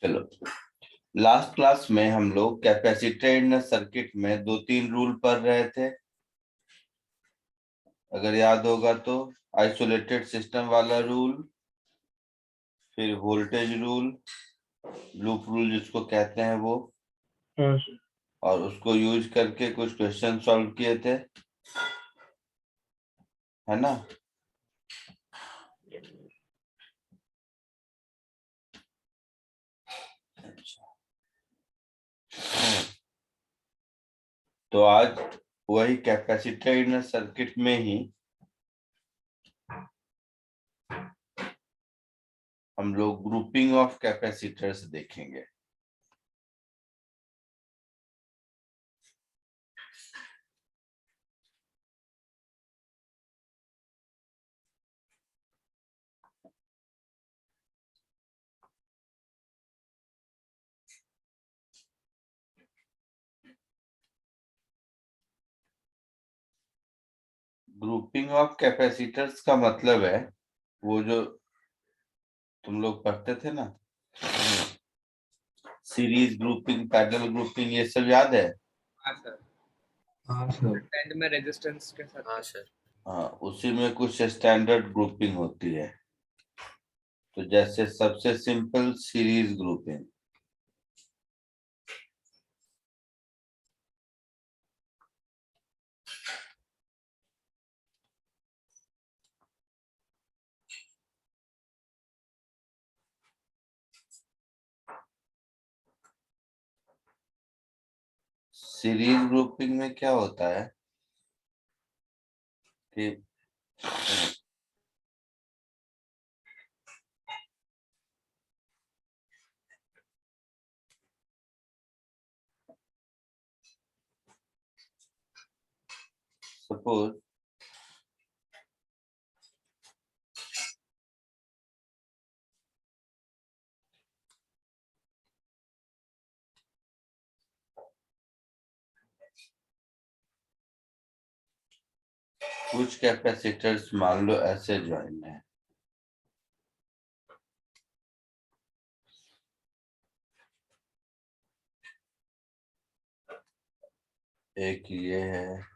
चलो, last class में हम लोग कैपेसिटर इन सर्किट में 2-3 रूल पढ़ रहे थे। अगर याद होगा तो आइसोलेटेड सिस्टम वाला रूल, फिर वोल्टेज रूल, लूप रूल जिसको कहते हैं वो, और उसको यूज करके कुछ क्वेश्चन सॉल्व किए थे, है ना। तो आज वही कैपेसिटर इन सर्किट में ही हम लोग ग्रुपिंग ऑफ कैपेसिटर्स देखेंगे। ग्रुपिंग ऑफ कैपेसिटर्स का मतलब है वो जो तुम लोग पढ़ते थे ना, सीरीज ग्रुपिंग, पैरेलल ग्रुपिंग, ये सब याद है। हाँ सर। हाँ सर। एंड में रेजिस्टेंस के साथ। हाँ सर। हाँ, उसी में कुछ स्टैंडर्ड ग्रुपिंग होती है। तो जैसे सबसे simple series grouping, series grouping में क्या होता है कि सपोज कुछ कैपेसिटर्स मान लो ऐसे ज्वाइन है, एक ये है,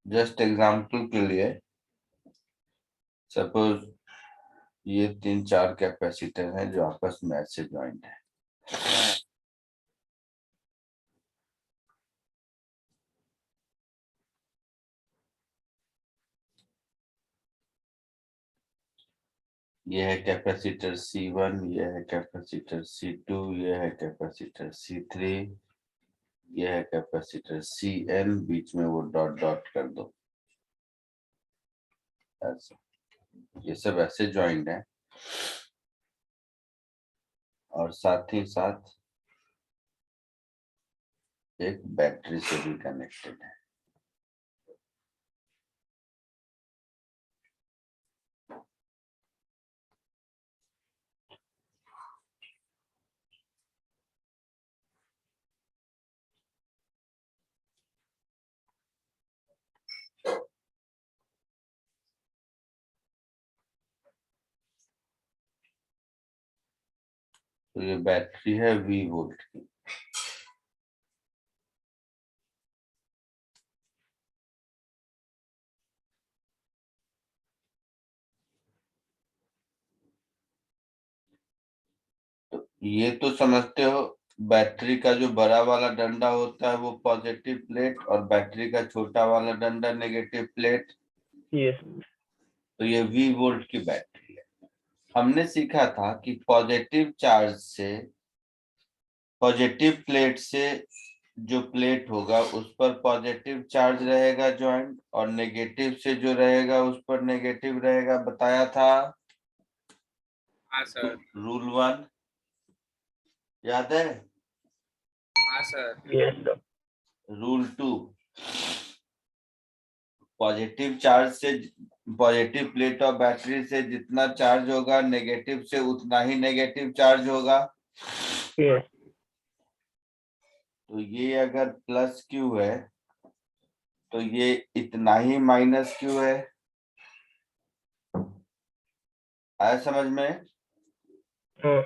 जस्ट एग्जांपल के लिए सपोज ये 3-4 कैपेसिटर हैं जो आपस में ऐसे ज्वाइंट है। ये है कैपेसिटर C1, ये है कैपेसिटर C2, ये है कैपेसिटर C3, ये है कैपेसिटर Cn, बीच में वो डॉट डॉट कर दो ऐसे। ये सब ऐसे ज्वाइंट है और साथ ही साथ एक बैटरी से भी कनेक्टेड है। तो ये बैटरी है V वोल्ट की। तो ये तो समझते हो, बैटरी का जो बड़ा वाला डंडा होता है वो पॉजिटिव प्लेट और बैटरी का छोटा वाला डंडा नेगेटिव प्लेट। यस। तो ये V वोल्ट की बैटरी है। हमने सीखा था कि पॉजिटिव चार्ज से, पॉजिटिव प्लेट से जो प्लेट होगा उस पर पॉजिटिव चार्ज रहेगा ज्वाइंट, और नेगेटिव से जो रहेगा उस पर नेगेटिव रहेगा, बताया था हाँ सर। रूल 1। याद है? हाँ sir. Yes sir. Rule 2, positive charge से, पॉजिटिव प्लेट ऑफ बैटरी से जितना चार्ज होगा, नेगेटिव से उतना ही नेगेटिव चार्ज होगा। यस। तो ये अगर प्लस क्यू है तो ये इतना ही माइनस क्यू है। आया समझ में? हाँ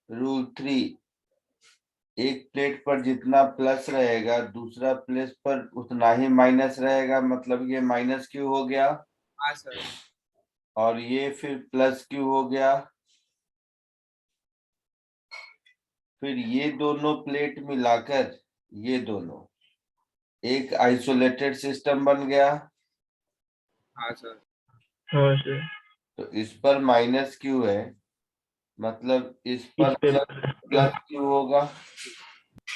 रूल 3, एक प्लेट पर जितना प्लस रहेगा दूसरा प्लेट पर उतना ही माइनस रहेगा, मतलब ये माइनस क्यू हो गया हाँ सर। और ये फिर प्लस क्यू हो गया। फिर ये दोनों प्लेट मिलाकर ये दोनों एक आइसोलेटेड सिस्टम बन गया। हाँ सर। हाँ सर। तो इस पर माइनस क्यू है, मतलब इस इस पर पे प्लस क्यू होगा,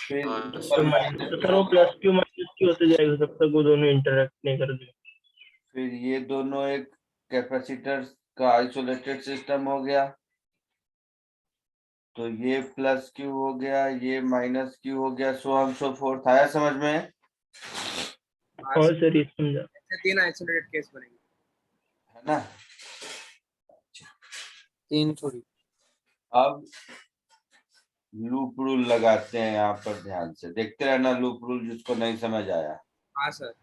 फिर इस पर माइनस तो क्यू सर वो होगा। प्लस क्यू माइनस क्यू होते जाएगा जब तक वो दोनों इंटरेक्ट नहीं कर दे। फिर ये दोनों एक कैपेसिटर का आइसोलेटेड सिस्टम हो गया। तो ये प्लस क्यू हो गया, ये माइनस क्यू हो गया, सो ऑन सो फोर्थ। आया समझ में? हाँ और सर। सर ये समझा। ऐसे 3 आइसोलेटेड केस बनेंगे। है ना? 3 थोड़ी। अब लूप रूल लगाते हैं यहाँ पर, ध्यान से देखते रहना लूप रूल, जिसको नहीं समझ आया। हाँ सर।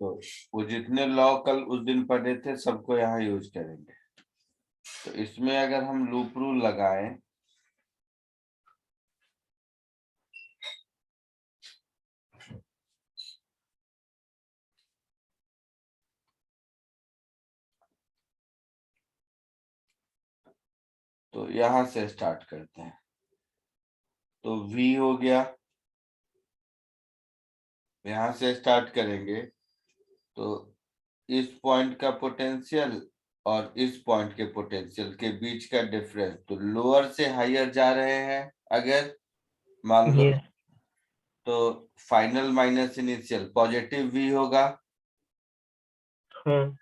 तो वो जितने लॉ कल उस दिन पढ़े थे सबको यहाँ यूज करेंगे। तो इसमें अगर हम लूप रूल लगाएं तो यहाँ से स्टार्ट करते हैं। तो V हो गया, यहाँ से स्टार्ट करेंगे। तो इस पॉइंट का पोटेंशियल और इस पॉइंट के पोटेंशियल के बीच का डिफरेंस, तो लोअर से हायर जा रहे हैं अगर मान लो, ये तो final minus initial positive V होगा। हाँ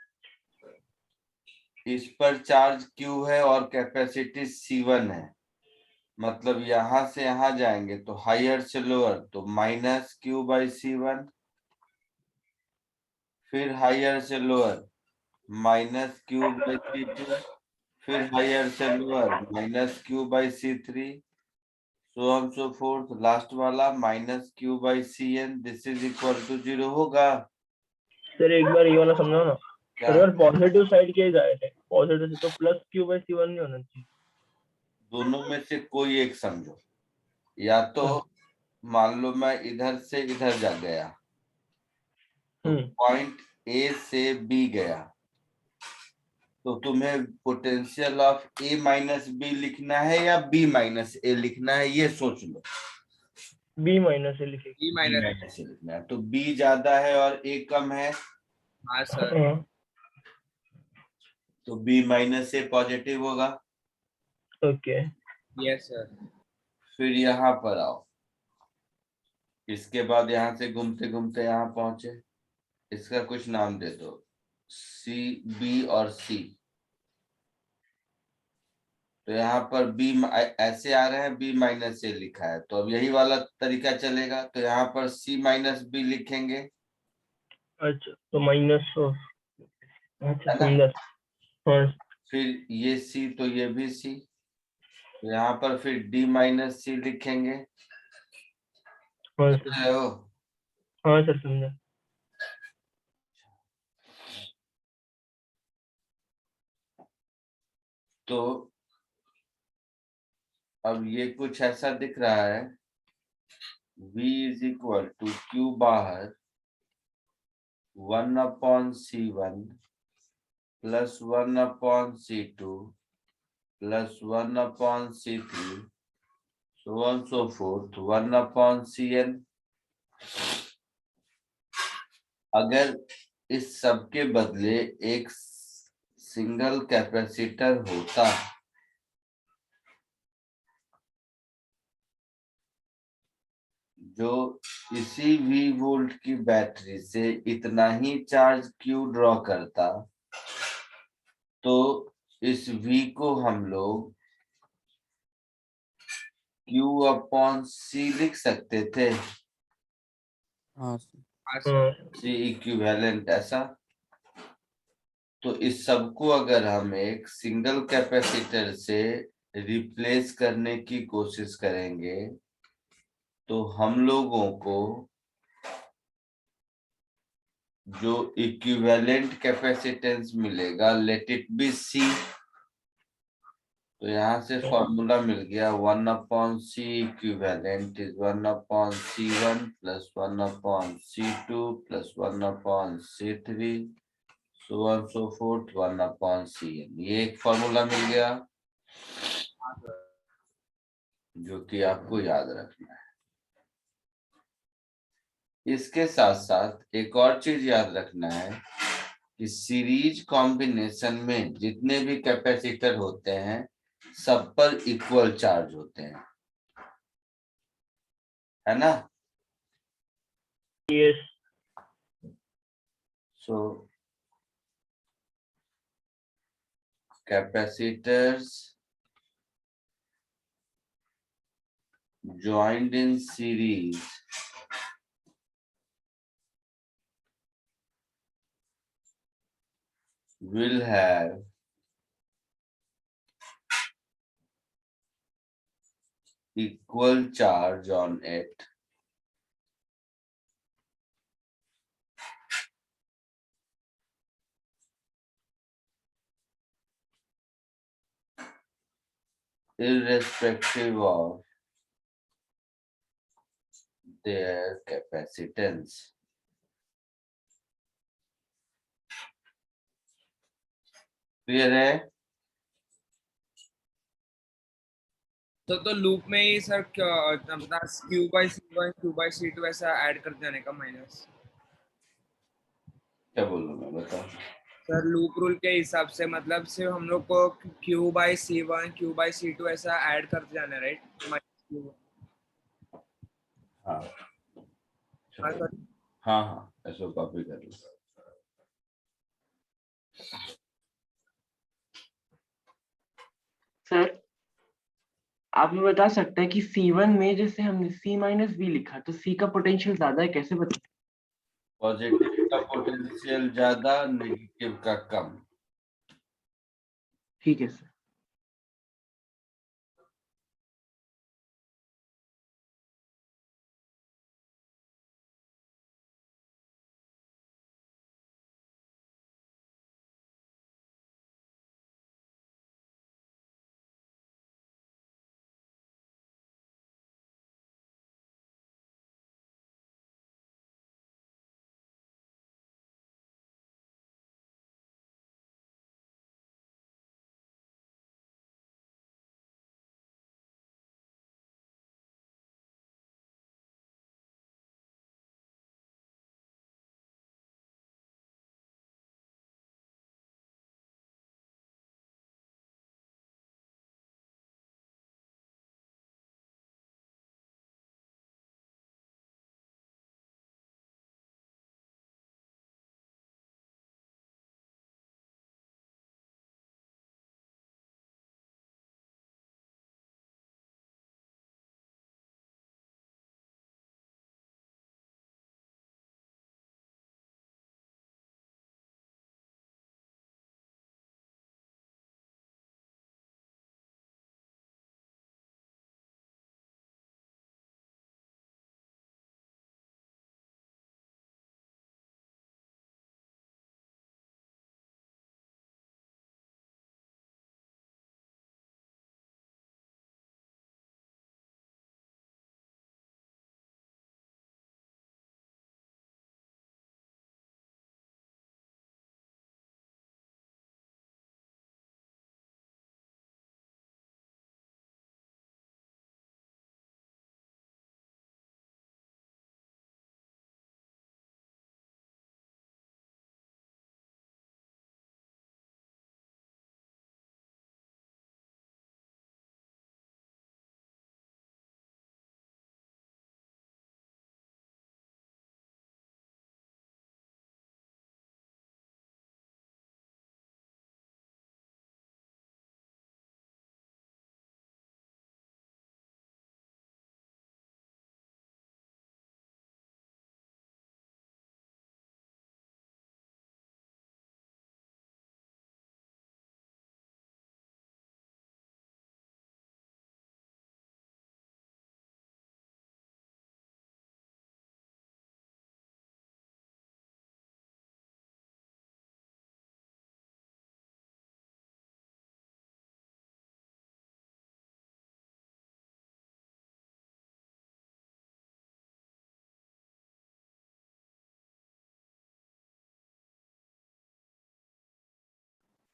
इस पर चार्ज Q है और कैपेसिटी C1 है, मतलब यहां से यहां जाएंगे तो हायर से लोअर, तो माइनस Q/C1। फिर हायर से लोअर माइनस Q/C2। फिर हायर से lower minus Q/C3, so on so forth. Last वाला minus Q/Cn, this is equal to 0 होगा। सर एक बार ये वाला समझाओ ना। क्या? सर अगर पॉजिटिव साइड के गए थे पॉजिटिव से तो plus Q by C one नहीं होना चाहिए। दोनों में से कोई एक समझो, या तो मान लो मैं इधर से इधर जा गया तो पॉइंट ए से बी गया, तो तुम्हें potential of A minus B लिखना है या बी माइनस ए लिखना है, ये सोच लो। बी माइनस से लिखेगी। B b minus. Minus a लिखना है, तो बी ज्यादा है और ए कम है, हाँ सर। तो बी माइनस ए पॉजिटिव होगा। ओके। Yes sir. फिर यहाँ पर आओ, इसके बाद यहाँ से घूमते घूमते यहाँ पहुंचे, इसका कुछ नाम दे दो, सी, बी और सी। तो यहाँ पर बी ऐसे आ रहे हैं, बी माइनस ए लिखा है, तो अब यही वाला तरीका चलेगा। तो यहाँ पर सी माइनस बी लिखेंगे, अच्छा तो माइनस अच्छा है ना? समझा। हाँ फिर ये सी, तो ये भी सी, तो यहाँ पर फिर डी माइनस सी लिखेंगे। हाँ समझ सर। रहे हो? हाँ सर समझा। तो अब ये कुछ ऐसा दिख रहा है, V is equal to Q बाहर 1/C1 plus 1/C2 plus 1/C3, so on so forth 1/Cn। अगर इस सब के बदले एक सिंगल कैपेसिटर होता जो इसी V वोल्ट की बैटरी से इतना ही चार्ज Q ड्रॉ करता, तो इस V को हम लोग Q/C लिख सकते थे, हाँ सर। C इक्विवेलेंट ऐसा। तो इस सबको अगर हम एक सिंगल कैपेसिटर से रिप्लेस करने की कोशिश करेंगे तो हम लोगों को जो इक्विवेलेंट कैपेसिटेंस मिलेगा, लेट इट बी C। तो यहाँ से फॉर्मूला मिल गया 1/C equivalent is 1/C1 plus 1/C2 plus 1/C3 so on so forth 1/Cn। ये एक फॉर्मूला मिल गया जो कि आपको याद रखना है। इसके साथ साथ एक और चीज याद रखना है कि सीरीज कॉम्बिनेशन में जितने भी कैपेसिटर होते हैं सब पर इक्वल चार्ज होते हैं, है ना? Yes. So capacitors joined in series will have equal charge on it irrespective of their capacitance। Clear है? तो लूप में ही सर अपना Q/C1 Q/C2 ऐसा ऐड कर देने का माइनस। क्या बोल रहा हूँ मैं, बता। सर लूप रूल के हिसाब से मतलब सिर्फ हम लोग को Q/C1 Q/C2 ऐसा ऐड करते जाना, राइट? हाँ हाँ सर। हाँ हाँ, ऐसा कॉपी कर लो। सर आप हमें बता सकते हैं कि C1 में जैसे हमने C-V लिखा तो C का पोटेंशियल ज्यादा है, कैसे बता? पॉजिटिव का पोटेंशियल ज्यादा, नेगेटिव का कम। ठीक है सर।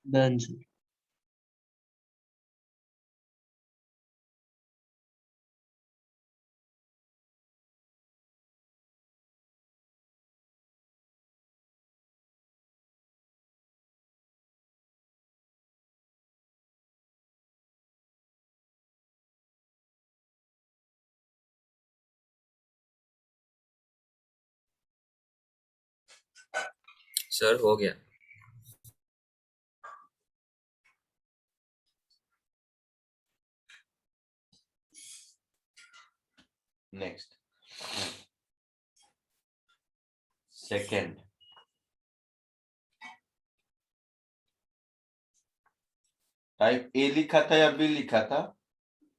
Done sir. सर हो गया। नेक्स्ट सेकंड, टाइप ए लिखा था या बी लिखा था?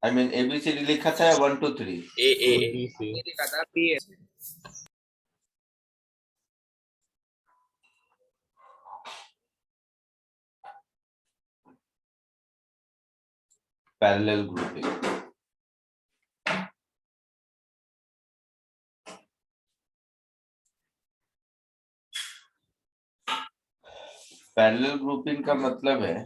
आई मीन ABCD लिखा था या 1 2 3? ए ये लिखा था बी है। Parallel grouping. पैरेलल ग्रुपिंग का मतलब है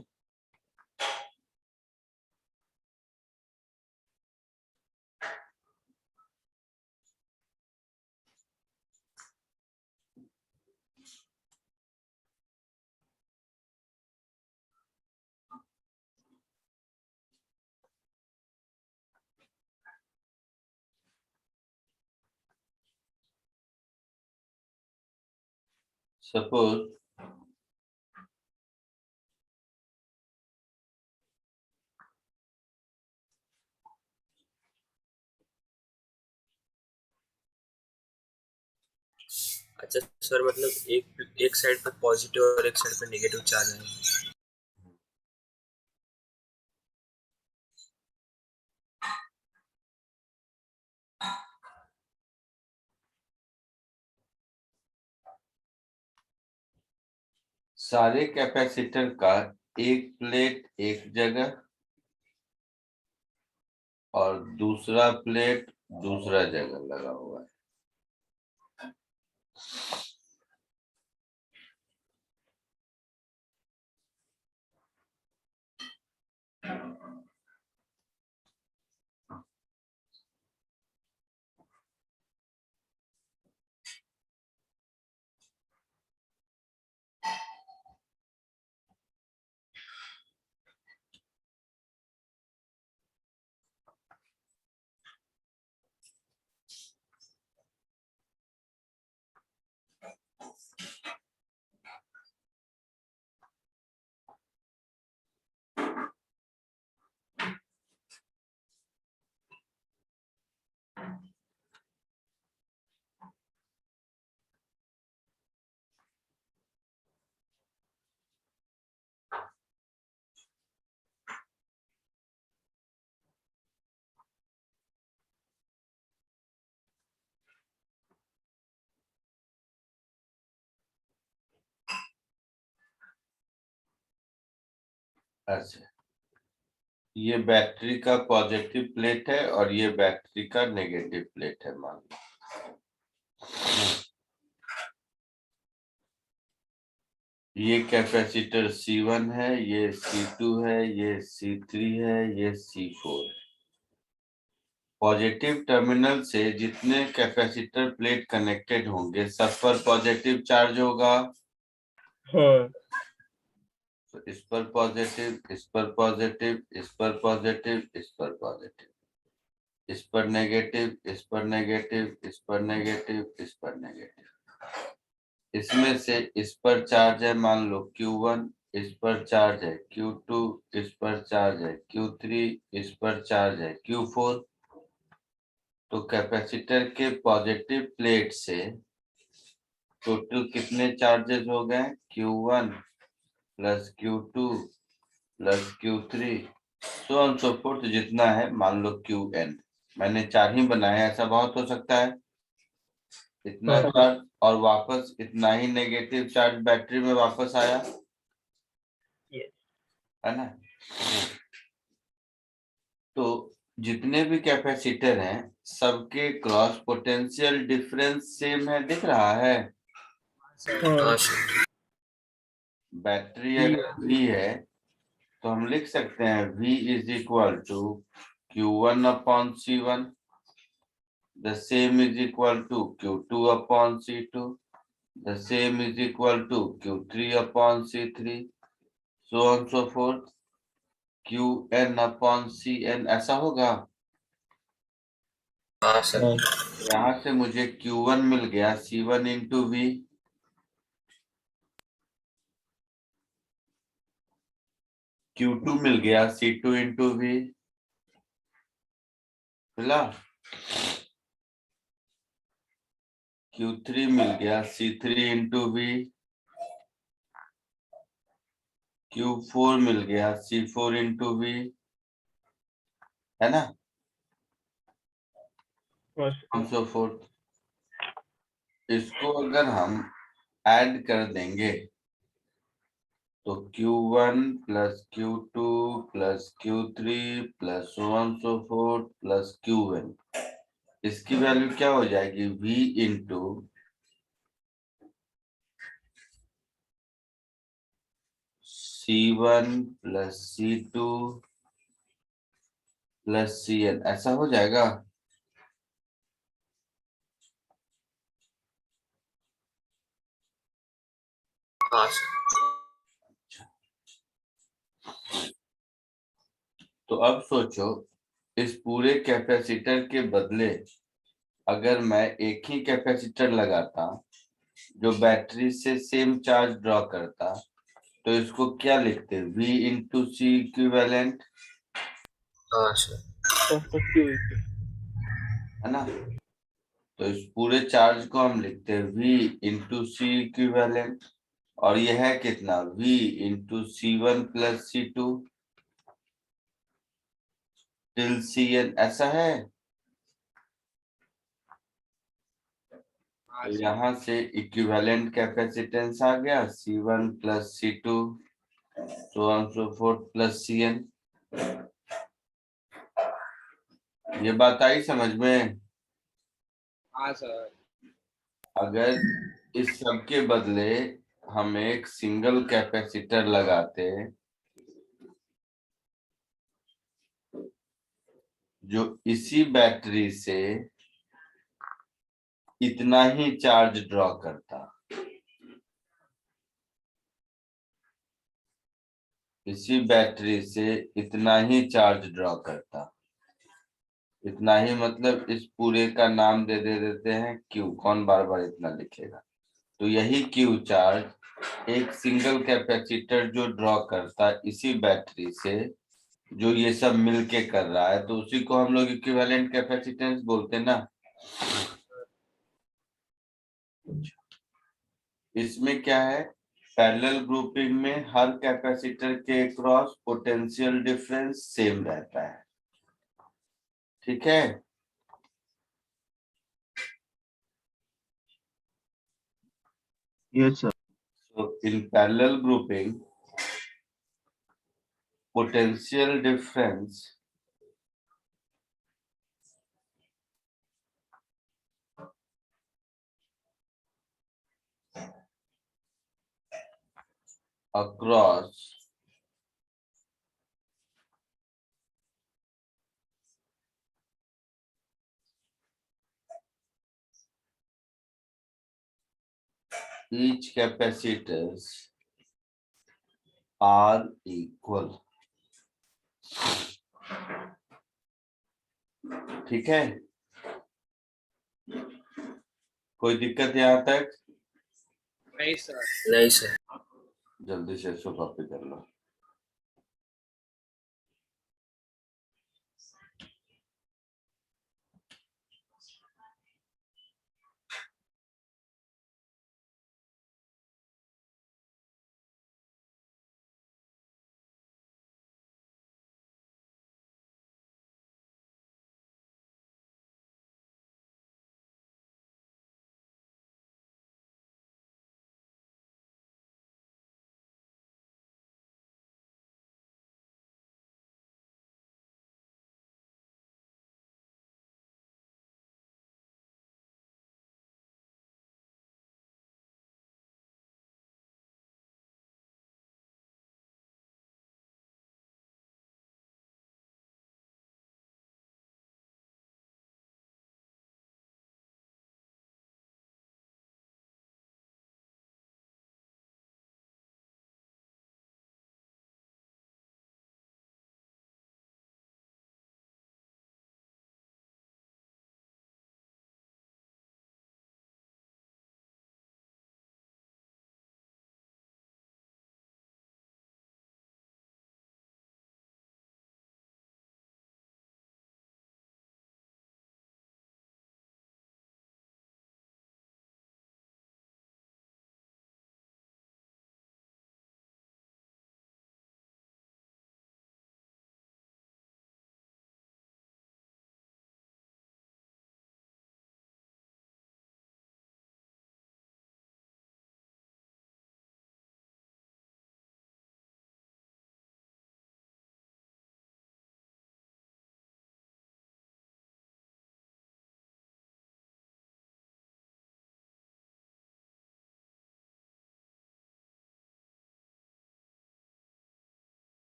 सपोज अच्छा सर, मतलब एक साइड पे पॉजिटिव और एक साइड पे नेगेटिव चार्ज है। सारे कैपेसिटर का एक प्लेट एक जगह और दूसरा प्लेट दूसरा जगह लगा हुआ है। अच्छा, ये बैटरी का पॉजिटिव प्लेट है और ये बैटरी का नेगेटिव प्लेट है मान लो। ये कैपेसिटर C1 है, ये C2 है, ये C3 है, ये C4 है। पॉजिटिव टर्मिनल से जितने कैपेसिटर प्लेट कनेक्टेड होंगे सब पर पॉजिटिव चार्ज होगा। हाँ तो इस पर पॉजिटिव, इस पर पॉजिटिव, इस पर पॉजिटिव, इस पर पॉजिटिव, इस पर नेगेटिव, इस पर नेगेटिव, इस पर नेगेटिव, इस पर नेगेटिव। इसमें से इस पर चार्ज है मान लो Q1, इस पर चार्ज है Q2, इस पर चार्ज है Q3, इस पर चार्ज है Q4। तो कैपेसिटर के पॉजिटिव प्लेट से टोटल कितने चार्जेस हो गए? Q1 plus Q2 plus Q3 so on so fourth, जितना है मान लो Qn। मैंने 4 ही बनाया, ऐसा बहुत हो सकता है। इतना हाँ चार्ज और वापस इतना ही नेगेटिव चार्ज बैटरी में वापस आया, yes है ना? तो जितने भी कैपेसिटर हैं सबके क्रॉस पोटेंशियल डिफरेंस सेम है, दिख रहा है? हाँ हाँ सर। बैटरी V अगर V है तो हम लिख सकते हैं V is equal to Q1 upon C1, the same is equal to Q2 upon C2, the same is equal to Q3 upon C3, so on so forth, Qn upon Cn, ऐसा होगा। हाँ sir. यहाँ से मुझे Q1 मिल गया C1 into V, Q2 मिल गया C2 into V, मिला। Q3 मिल गया C3 इंटू V, Q4 मिल गया C4 इंटू V, है ना, so forth। इसको अगर हम ऐड कर देंगे तो Q1 plus Q2 plus Q3 plus so on so forth plus Qn, इसकी वैल्यू क्या हो जाएगी, V into C1 plus C2 plus Cn, ऐसा हो जाएगा। हाँ सर। तो अब सोचो, इस पूरे कैपेसिटर के बदले अगर मैं एक ही कैपेसिटर लगाता जो बैटरी से सेम चार्ज ड्रॉ करता, तो इसको क्या लिखते, V इंटू सी इक्विवेलेंट, हाँ सर। है ना। तो इस पूरे चार्ज को हम लिखते हैं V इंटू सी इक्विवेलेंट, और यह है कितना, V into C1 plus C2 till Cn, ऐसा है। हाँ तो सर। यहाँ से इक्विवेलेंट कैपेसिटेंस आ गया C1 plus C2 so on so forth plus Cn। ये बात आई समझ में। हाँ सर। अगर इस सब के बदले हम एक सिंगल कैपेसिटर लगाते जो इसी बैटरी से इतना ही चार्ज ड्रॉ करता, इसी बैटरी से इतना ही चार्ज ड्रॉ करता, इतना ही मतलब इस पूरे का नाम दे देते हैं Q, कौन बार बार इतना लिखेगा। तो यही Q चार्ज एक सिंगल कैपेसिटर जो ड्रॉ करता इसी बैटरी से, जो ये सब मिलके कर रहा है, तो उसी को हम लोग इक्विवेलेंट कैपेसिटेंस बोलते हैं ना। इसमें क्या है, पैरेलल ग्रुपिंग में हर कैपेसिटर के क्रॉस पोटेंशियल डिफरेंस सेम रहता है, ठीक है। Yes, sir. So in parallel grouping, potential difference across each capacitors are equal, ठीक है। कोई दिक्कत यहाँ तक? नहीं सर। नहीं सर। जल्दी से इसको कॉपी कर लो।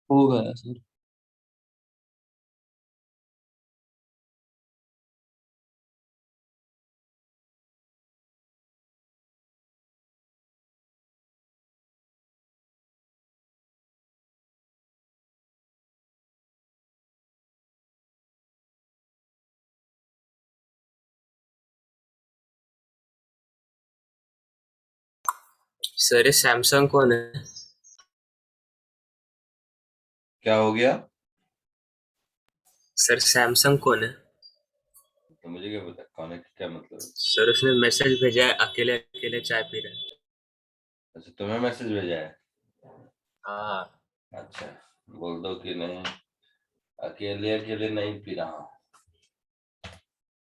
हो गया सर। सर ये सैमसंग कौन है? क्या हो गया? सर सैमसंग कौन है? तो मुझे क्या पता कौन है, क्या मतलब है? सर उसने मैसेज भेजा है, अकेले अकेले चाय पी रहे हैं। अच्छा, तुम्हें मैसेज भेजा है? हाँ। अच्छा, बोल दो कि नहीं, अकेले अकेले नहीं पी रहा हूँ,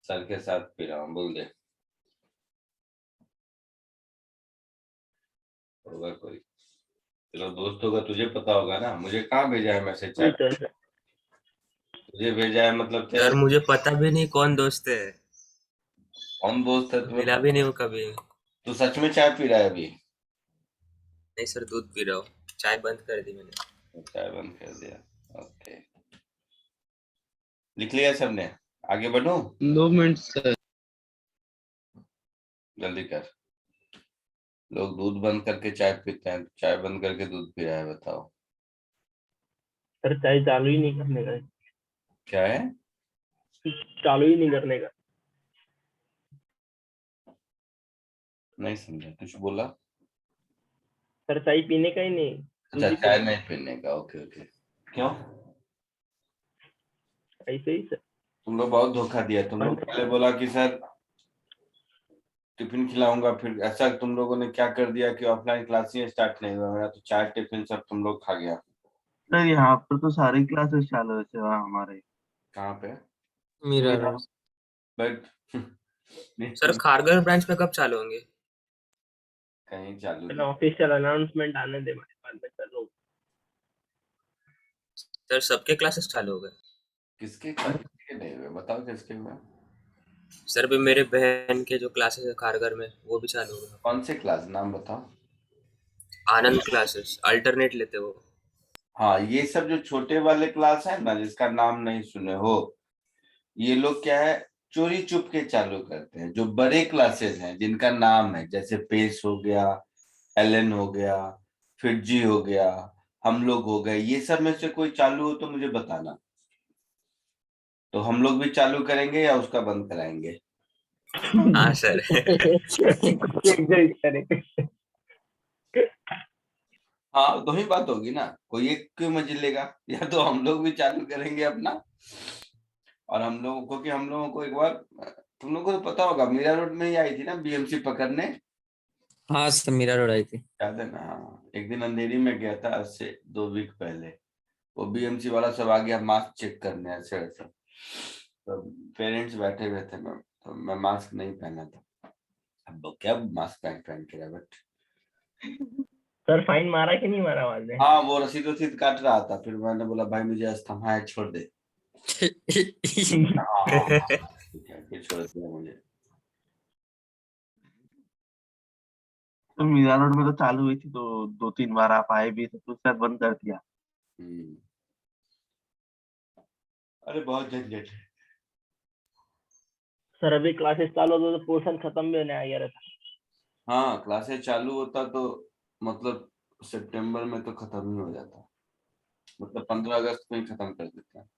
सर के साथ पी रहा हूँ, बोल दे। होगा कोई, चलो दोस्त होगा, तुझे पता होगा ना, मुझे कहाँ भेजा है मैसेज? वही तो है सर। तुझे भेजा है मतलब क्या? सर मुझे पता भी नहीं कौन दोस्त है, कौन दोस्त है तुम्हें? मिला भी नहीं हूँ कभी। तू सच में चाय पी रहा है अभी? नहीं सर, दूध पी रहा हूँ, चाय बंद कर दी मैंने। चाय बंद कर दिया, ओके। लिख लिया सबने? आगे बढ़ूं? 2 मिनट सर। जल्दी कर। लोग दूध बंद करके चाय पीते हैं, चाय बंद करके दूध पी रहा है, बताओ सर चाय चालू ही नहीं करने का, क्या है? चालू ही नहीं करने का। नहीं समझा, कुछ बोला? सर चाय पीने का ही नहीं, दूध अच्छा, ही चाय पीने नहीं पीने का, ओके ओके। क्यों? का, ऐसे ही सर। तुम लोग बहुत धोखा दिया, तुम लोग पहले बोला कि सर टिफिन खिलाऊंगा, फिर ऐसा तुम लोगों ने क्या कर दिया कि ऑफलाइन क्लास ही स्टार्ट नहीं हुआ मेरा, तो चाय टिफिन सब तुम लोग खा गया। सर यहाँ पर तो सारी क्लासेस चालू है सर हमारे। कहाँ पे? मेरा road. But sir Kharghar branch में कब चालू होंगे? कहीं चालू पहले नहीं। ऑफिशियल अनाउंसमेंट आने दे, बाद में चलो। सर सबके क्लासेस चालू हो गए? किसके नहीं हुए, बताओ किसके हुए? सर भी मेरे बहन के जो क्लासेस है खारगर में, वो भी चालू हो गए। कौन से क्लास, नाम बताओ। आनंद क्लासेस, अल्टरनेट लेते वो। हाँ, ये सब जो छोटे वाले क्लास है ना, जिसका नाम नहीं सुने हो, ये लोग क्या है, चोरी चुप के चालू करते हैं। जो बड़े क्लासेस हैं जिनका नाम है, जैसे पेस हो गया, एलन हो गया, फिर जी हो गया, हम लोग हो गए, ये सब में से कोई चालू हो तो मुझे बताना, तो हम लोग भी चालू करेंगे या उसका बंद कराएंगे। हाँ सर। एग्जाइट करेंगे। हाँ, दो ही बात होगी ना, कोई एक क्यों मजे लेगा, या तो हम लोग भी चालू करेंगे अपना, और हम लोगों को, कि हम लोगों को एक बार, तुम लोगों को तो पता होगा, मीरा रोड में ही आई थी ना बीएमसी पकड़ने, हाँ सर, मेरा रोड आई थी। याद है ना? हाँ, एक दिन अंधेरी में गया था, आज से 2 वीक पहले, वो बीएमसी वाला सब आ गया मास्क चेक करने, ऐसे ऐसे, तो पेरेंट्स बैठे हुए थे, मैं मास्क नहीं पहना था। अब वो क्या मास्क पहन के रहा, बट सर फाइन मारा कि नहीं मारा बाद में? हाँ, वो रसीद वसीद काट रहा था, फिर मैंने बोला भाई मुझे अस्थमा है, छोड़ दे। हाँ, ठीक है, फिर छोड़ दिया मुझे। तो मीरा रोड में तो चालू हुई थी, तो 2-3 बार आप आए भी थे, तो उसके बाद बंद कर दिया। हम्म। अरे बहुत झंझट है। सर अभी क्लासेस चालू होता तो पोर्शन खत्म भी होने आ गया रहता। हाँ, क्लासेस चालू होता तो मतलब सितंबर में तो खत्म ही हो जाता, मतलब 15 अगस्त में ही खत्म कर देते हैं।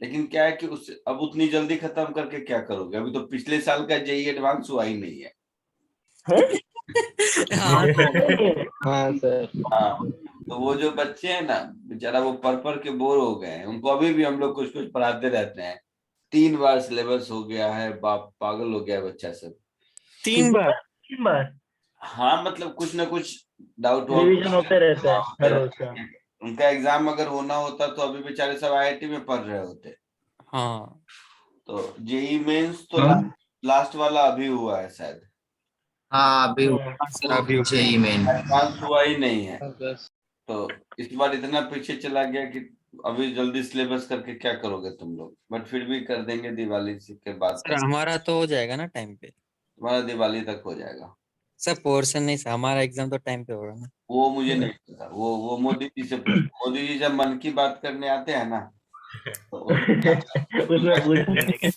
लेकिन क्या है कि उस अब उतनी जल्दी खत्म करके क्या करोगे, अभी तो पिछले साल का जेई एडवांस हुआ ही नहीं है। हाँ सर। हाँ सर। हाँ, तो वो जो बच्चे हैं ना, बेचारा वो पढ़ पढ़ के बोर हो गए हैं, उनको अभी भी हम लोग कुछ कुछ पढ़ाते रहते हैं। 3 बार सिलेबस हो गया है, बाप पागल हो गया है बच्चा सब। 3 बार? 3 बार हाँ, मतलब कुछ ना कुछ डाउट रिवीजन होते रहते हैं होते हर रोज रहता का। है। उनका एग्जाम अगर होना होता तो अभी बेचारे सब आईआईटी में पढ़ रहे होते। हाँ। तो जेई मेंस तो लास्ट वाला अभी हुआ है शायद, हाँ अभी सर अभी जेई मेन। एडवांस हुआ ही नहीं है। बस। तो इस बार इतना पीछे चला गया कि अभी जल्दी सिलेबस करके क्या करोगे तुम लोग, बट फिर भी कर देंगे दिवाली के बाद सर तक, हमारा तो हो जाएगा ना टाइम पे। तुम्हारा दिवाली तक हो जाएगा। सर पोर्शन नहीं सर, हमारा एग्जाम तो टाइम पे होगा ना। वो मुझे नहीं पता, वो मोदी जी से पूछ। मोदी जी जब मन की बात करने आते हैं ना, तो उसमें पूछ लेने के।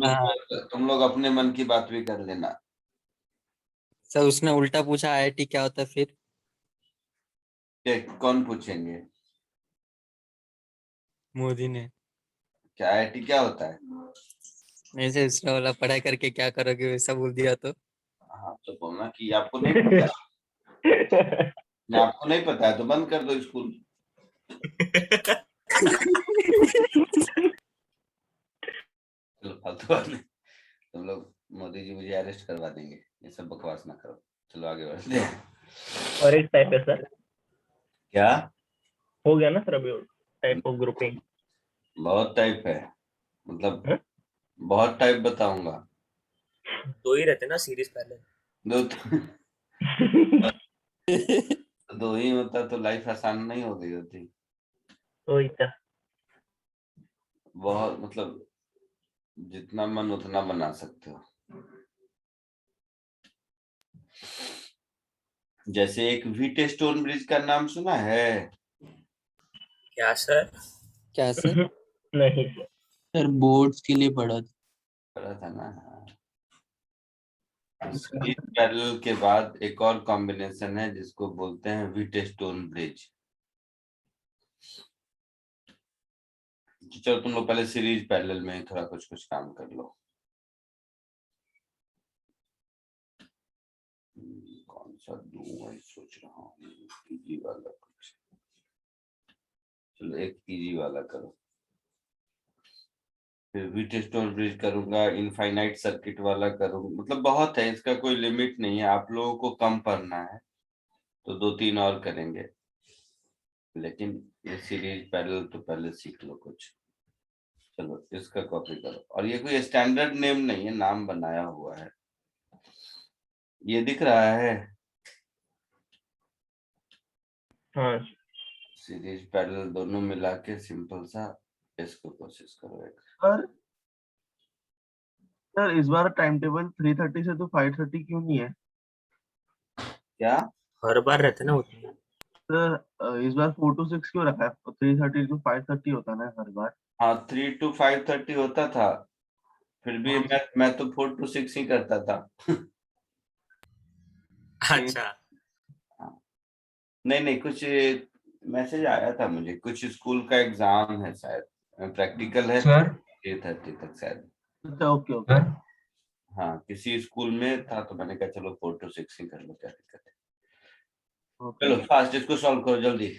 हाँ तुम लोग अपने मन की बात भी कर लेना। सर, उसने उल्टा पूछा आईआईटी क्या होता है फिर। कौन पूछेंगे? मोदी ने। क्या आईआईटी क्या होता है? नहीं सर, दूसरा वाला पढ़ाई करके क्या करोगे वैसा बोल दिया तो। हाँ, तो बोलना कि आपको नहीं पता है। आपको नहीं पता है तो बंद कर दो स्कूल। चलो फालतू बात नहीं। तुम लोग, मोदी जी मुझे अरेस्ट करवा देंगे, ये सब बकवास ना करो। चलो आगे बढ़ते हैं। और एक टाइप है सर, क्या? हो गया ना सर अभी टाइप ऑफ ग्रुपिंग। बहुत टाइप है, मतलब बहुत टाइप बताऊंगा। 2 ही रहते ना सीरीज पहले। दो दो ही होता तो लाइफ आसान नहीं हो गई होती। वही था। बहुत मतलब जितना मन उतना बना सकते हो। जैसे एक व्हीट स्टोन ब्रिज का नाम सुना है? क्या सर? क्या सर? नहीं सर। सर बोर्ड्स के लिए पढ़ा था। पता था ना। सीरीज पैरेलल के बाद एक और कॉम्बिनेशन है जिसको बोलते हैं व्हीट स्टोन ब्रिज। चलो तुम लोग पहले सीरीज पैरेलल में ही थोड़ा कुछ कुछ काम कर लो। कौन सा दूं वही सोच रहा हूँ। इजी वाला कुछ। चलो एक इजी वाला करो। फिर व्हीट स्टोन ब्रिज करूंगा, इनफाइनाइट सर्किट वाला करूंगा। मतलब बहुत है, इसका कोई लिमिट नहीं है। आप लोगों को कम पढ़ना है तो 2-3 और करेंगे, लेकिन ये सीरीज पैरेलल तो पहले सीख लो कुछ। चलो इसका कॉपी करो। और ये कोई स्टैंडर्ड नेम नहीं है, नाम बनाया हुआ है। ये दिख रहा है? हाँ सीरीज पैरेलल दोनों मिला के सिंपल सा इसको कोशिश करो एक। सर सर इस बार टाइम टेबल 3:30 से तो 5:30 क्यों नहीं है? क्या? हर बार रहते ना उतने। सर इस बार 4 to 6 क्यों रखा है? 3:30 to 5:30 होता ना हर बार। हाँ, 3 to 5:30 होता था। फिर भी हाँ, मैं तो 4 to 6 ही करता था। अच्छा। हाँ। नहीं नहीं, कुछ मैसेज आया था मुझे, कुछ स्कूल का एग्जाम है शायद, प्रैक्टिकल है। सर 3:30 तक शायद। अच्छा ओके ओके। सर हाँ, किसी स्कूल में था तो मैंने कहा चलो 4 to 6 ही कर लो, क्या दिक्कत है। ओके चलो फास्ट इसको सॉल्व करो जल्दी।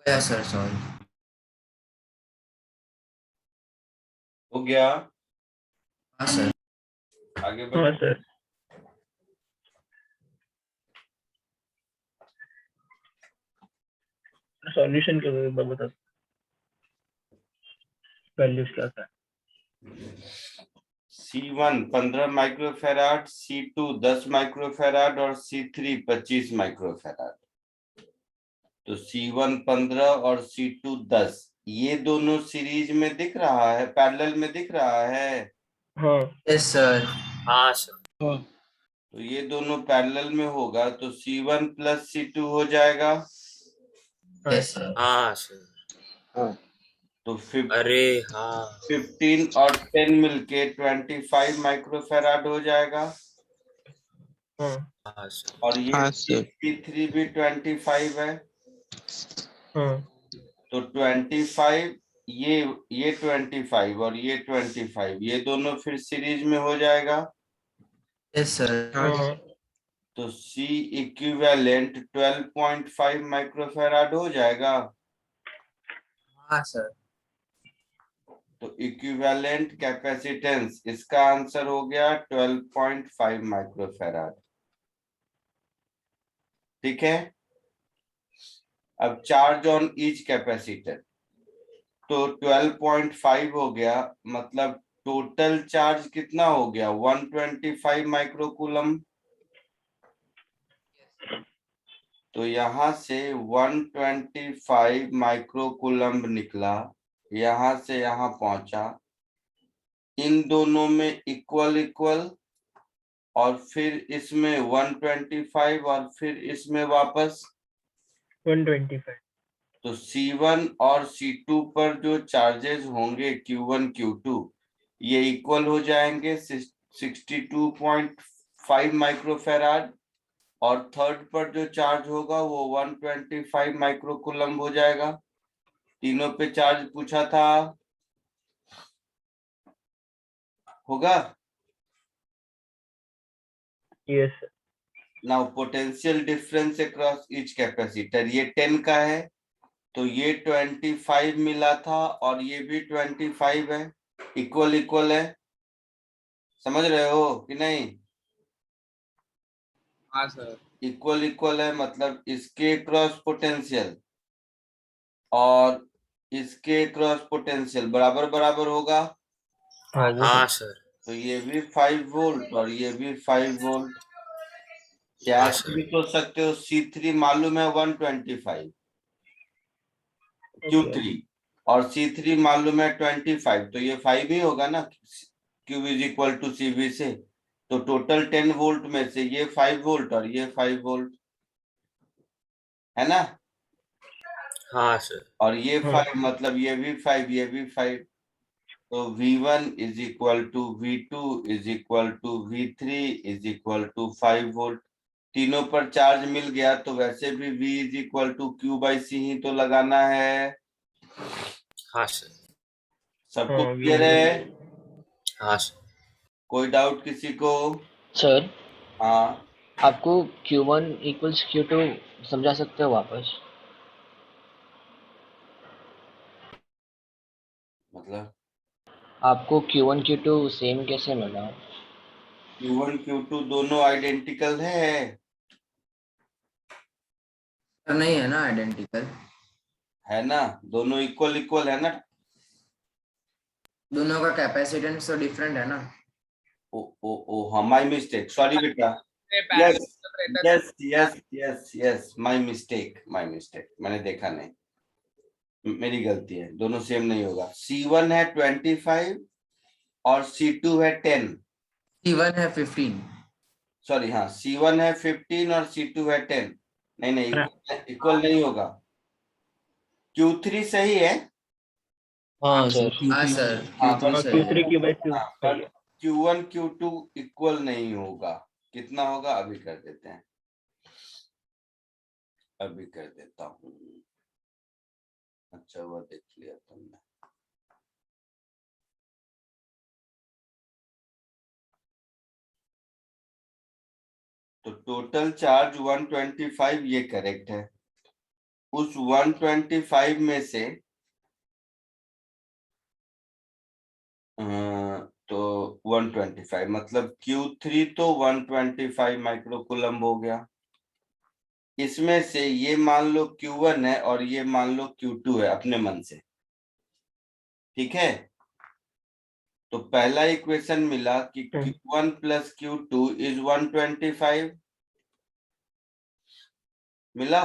गया सर सॉल्व। हो गया। हाँ सर। आगे हाँ बढ़ो। सर। सॉल्यूशन क्या बता, वैल्यूज क्या था? C1 15 माइक्रोफेराड, C2 10 माइक्रोफेराड और C3 25 माइक्रोफेराड। तो C1 15 और C2 10, ये दोनों सीरीज में दिख रहा है, पैरेलल में दिख रहा है। हाँ यस सर। हाँ सर। तो ये दोनों पैरेलल में होगा तो C1 प्लस C2 हो जाएगा। Yes sir. हाँ सर। तो अरे हाँ 15 और 10 मिलके 25 माइक्रोफेराड हो जाएगा। हाँ हाँ सर। और ये C3 भी 25 है। हाँ तो 25, ये 25 और ये 25, ये दोनों फिर सीरीज में हो जाएगा। Yes sir. हाँ तो C इक्विवेलेंट 12.5 माइक्रोफेराड हो जाएगा। हाँ सर। तो इक्विवेलेंट कैपेसिटेंस, इसका आंसर हो गया 12.5 माइक्रोफेराड। ठीक है। अब चार्ज ऑन ईच कैपेसिटर, तो 12.5 हो गया, मतलब टोटल चार्ज कितना हो गया? 125 माइक्रोकूलम। तो यहां से 125 माइक्रोकूलम निकला, यहां से यहां पहुंचा, इन दोनों में इक्वल इक्वल, और फिर इसमें 125 और फिर इसमें वापस। 125। तो C1 और C2 पर जो चार्जेस होंगे Q1 Q2, ये इक्वल हो जाएंगे 62.5 माइक्रोफेराड, और थर्ड पर जो चार्ज होगा वो 125 माइक्रोकूलम हो जाएगा। तीनों पे चार्ज पूछा था, होगा। Yes sir. Now potential difference across each capacitor, ये 10 का है, तो ये 25 मिला था और ये भी 25 है, इक्वल इक्वल है। समझ रहे हो कि नहीं? हाँ सर। इक्वल इक्वल है मतलब इसके क्रॉस पोटेंशियल और इसके क्रॉस पोटेंशियल बराबर बराबर होगा। हाँ वो हाँ सर। तो ये भी 5 वोल्ट और ये भी 5 वोल्ट। क्या हाँ ऐसे सर। भी सोच सकते हो, C3 मालूम है 125 ओके। Q3, और C3 मालूम है 25, तो ये 5 ही होगा ना, Q is equal to CV से। तो टोटल 10 वोल्ट में से ये 5 वोल्ट और ये 5 वोल्ट है ना। हाँ सर। और ये हाँ 5 मतलब ये भी 5, ये भी 5। तो V1 is equal to V2 is equal to V3 is equal to 5 volt. तीनों पर चार्ज मिल गया, तो वैसे भी V is equal to Q/C ही तो लगाना है। हाँ सर। सबको हाँ क्लियर है? हाँ सर। कोई डाउट किसी को? सर हाँ आपको Q1 इक्वल्स Q2 समझा सकते हो वापस? मतलब आपको Q1 Q2 सेम कैसे मिला? Q1 Q2 दोनों आइडेंटिकल है। सर नहीं है ना आइडेंटिकल। है ना, दोनों इक्वल इक्वल है ना। दोनों का कैपेसिटेंस तो डिफरेंट है ना। ओ ओ ओ हाँ, माय मिस्टेक, सॉरी बेटा। पैरेलल यस रहता था। Yes yes yes yes, my mistake my mistake, मैंने देखा नहीं, मेरी गलती है, दोनों सेम नहीं होगा। C1 है 25 और C2 है 10। C1 है 15। सॉरी हाँ, C1 है 15 और C2 है 10। नहीं नहीं, इक्वल नहीं होगा। Q3 सही है। हाँ सर। हाँ सर हाँ Q3 बस सही है। Q3 Q/Q हाँ, सही बट है। Q1 Q2 इक्वल नहीं होगा। कितना होगा अभी कर देते हैं, अभी कर देता हूँ। अच्छा हुआ देख लिया तुमने। तो टोटल चार्ज 125, ये करेक्ट है। उस 125 में से तो 125 मतलब Q3 तो 125 माइक्रोकूलम हो गया। इसमें से ये मान लो Q1 है और ये मान लो Q2 है अपने मन से, ठीक है। तो पहला इक्वेशन मिला कि Q1 प्लस Q2 इज 125 मिला।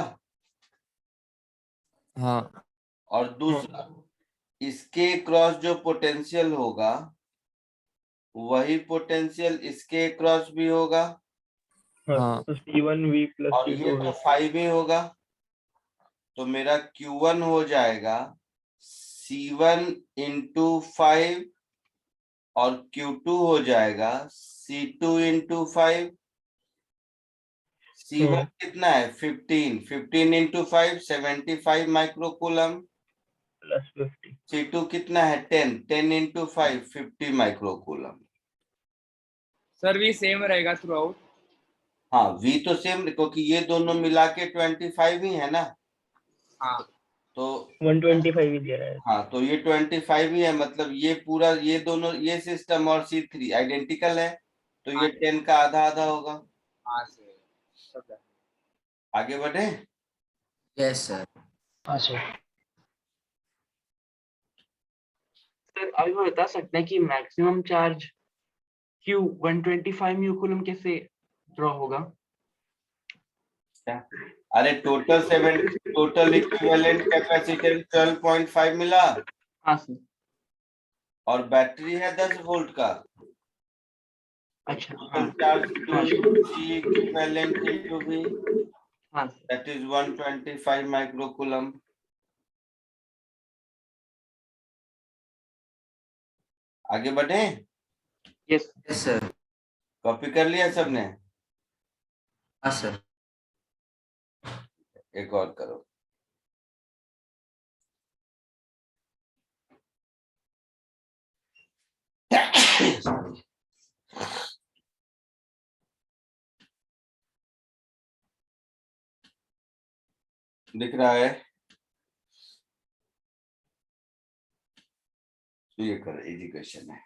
हाँ और दूसरा इसके क्रॉस जो पोटेंशियल होगा वही पोटेंशियल इसके क्रॉस भी होगा हाँ तो C1V प्लस और ये C2V। तो 5 ही होगा। तो मेरा Q1 हो जाएगा C1 इंटू 5 और Q2 हो जाएगा C2 इंटू 5। C1 कितना है 15 इंटू 5 75 माइक्रोकूलम प्लस 50। C2 कितना है 10 इंटू 5 50 माइक्रोकूलम। सर भी सेम रहेगा थ्रू आउट। हाँ V तो सेम क्योंकि ये दोनों मिला के 25 ही है ना। हाँ तो 125 ही दे रहा है। हाँ तो ये 25 ही है मतलब ये पूरा ये दोनों ये सिस्टम और C3 आइडेंटिकल है तो ये 10 का आधा आधा होगा। हाँ सर। आगे बढ़े। Yes sir. हाँ सर। सर अभी वो बता सकते हैं कि मैक्सिमम चार्ज Q 125 म्यूकूलम कैसे ड्रॉ होगा? अरे टोटल इक्विवेलेंट कैपेसिटेंस 12.5 मिला हाँ सर। और बैटरी है 10 वोल्ट का। अच्छा total charge C equivalent into V हाँ सर। that is 125 microcoulomb. आगे बढ़े। Yes yes sir. कॉपी कर लिया सबने। हाँ सर। एक और करो। Sorry. दिख रहा है तो ये कर इजी क्वेश्चन है।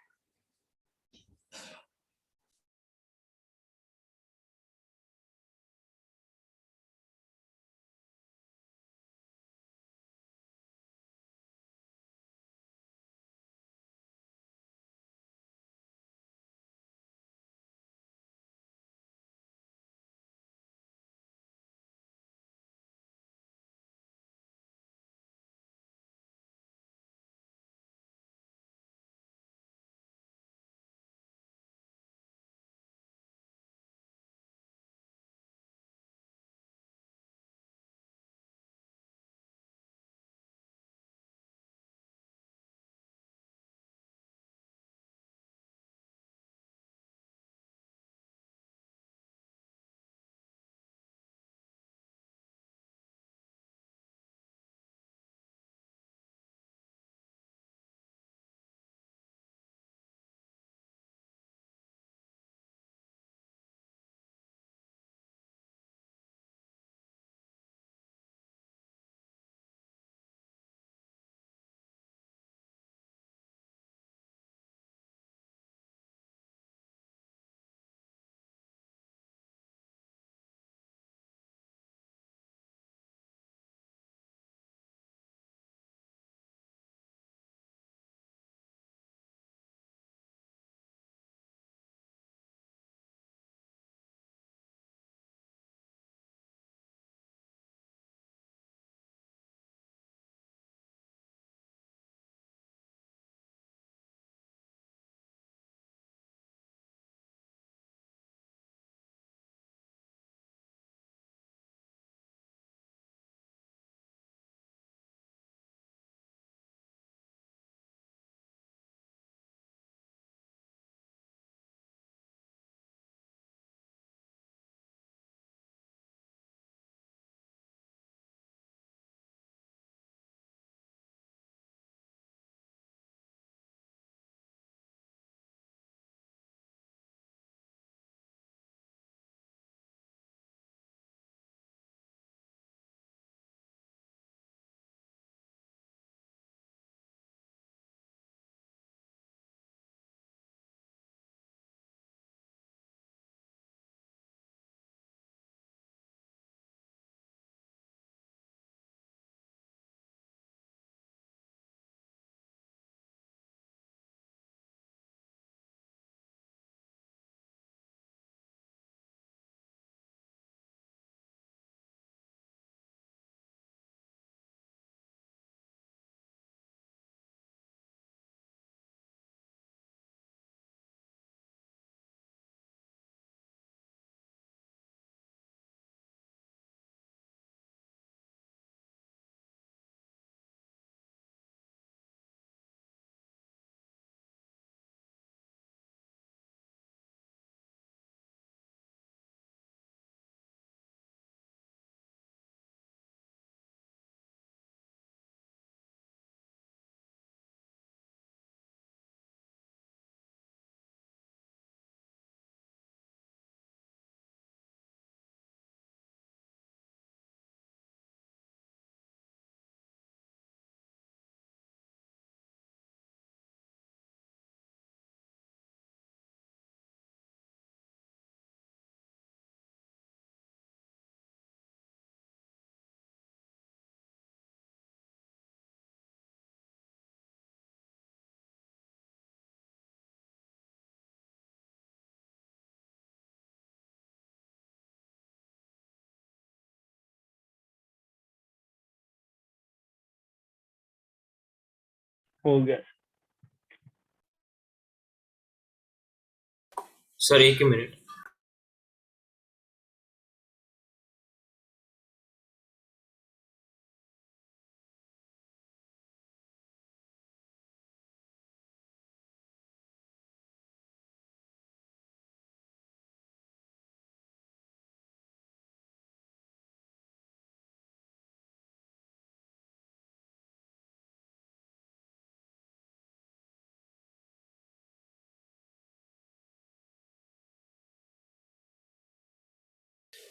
हो गया। सर एक ही मिनट।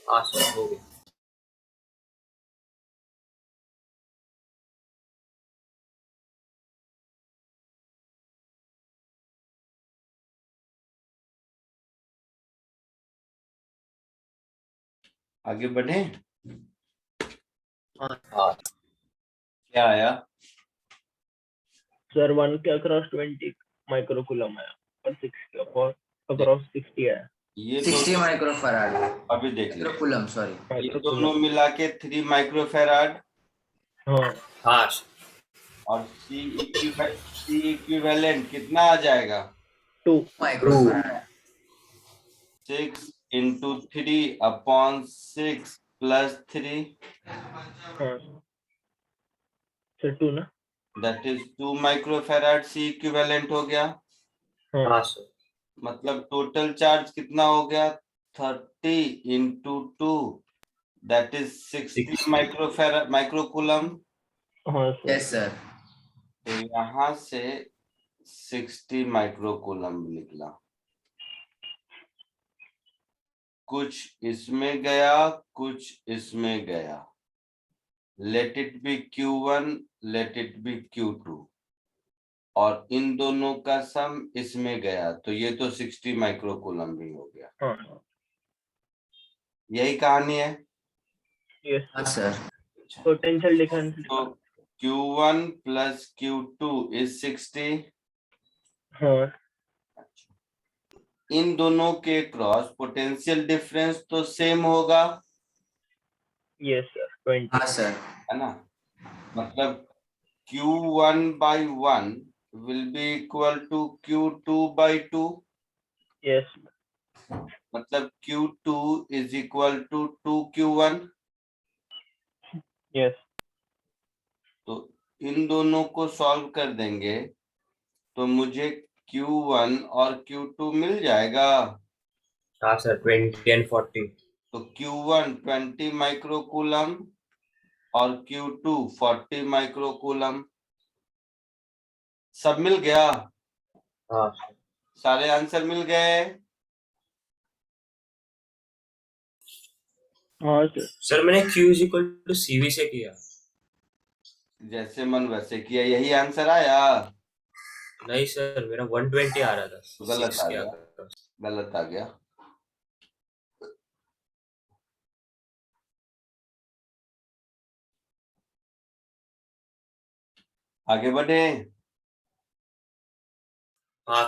हाँ सर हो गया। आगे बढ़े। हाँ क्या आया? सर 1 के अक्रॉस 20 माइक्रोकूलम आया और 6 के अक्रॉस 60 आया। ये 60 दोनों माइक्रोफैराड अभी देख ले, माइक्रोकूलम सॉरी। ये दोनों मिला के 3 माइक्रोफेराड हाँ हाँ और सी इक्विवेलेंट कितना आ जाएगा? 2 माइक्रोफैराड 6 into 3 upon 6 plus 3 हाँ सर 2 ना। that is 2 microfarad C equivalent हो गया। हाँ हाँ सर। मतलब टोटल चार्ज कितना हो गया? 30 into 2 that is 60 माइक्रोकूलम। हाँ सर। Yes sir. तो यहाँ से 60 माइक्रोकूलम निकला। कुछ इसमें गया, कुछ इसमें गया। Let it be Q1, let it be Q2 और इन दोनों का सम इसमें गया, तो ये तो 60 माइक्रोकूलम भी हो गया। हाँ यही कहानी है। यस हाँ सर। Potential difference. तो Q1 plus Q2 is 60। हाँ इन दोनों के क्रॉस पोटेंशियल डिफरेंस तो सेम होगा, यस सर 20। हाँ सर। है ना? मतलब Q1 by 1 will be equal to Q2 by 2। Yes मतलब Q2 is equal to 2Q1। Yes तो इन दोनों को सॉल्व कर देंगे तो मुझे Q1 और Q2 मिल जाएगा। हाँ सर 20 and 40। तो Q1 20 माइक्रोकूलम और Q2 40 माइक्रोकूलम। सब मिल गया, हाँ सर। सारे आंसर मिल गए। हाँ सर। सर मैंने Q is equal to CV से किया। जैसे मन वैसे किया, यही आंसर आया। नहीं सर मेरा 120 आ रहा था। गलत 6 आ के गया, आकर। गलत आ गया। आगे बढ़े। हाँ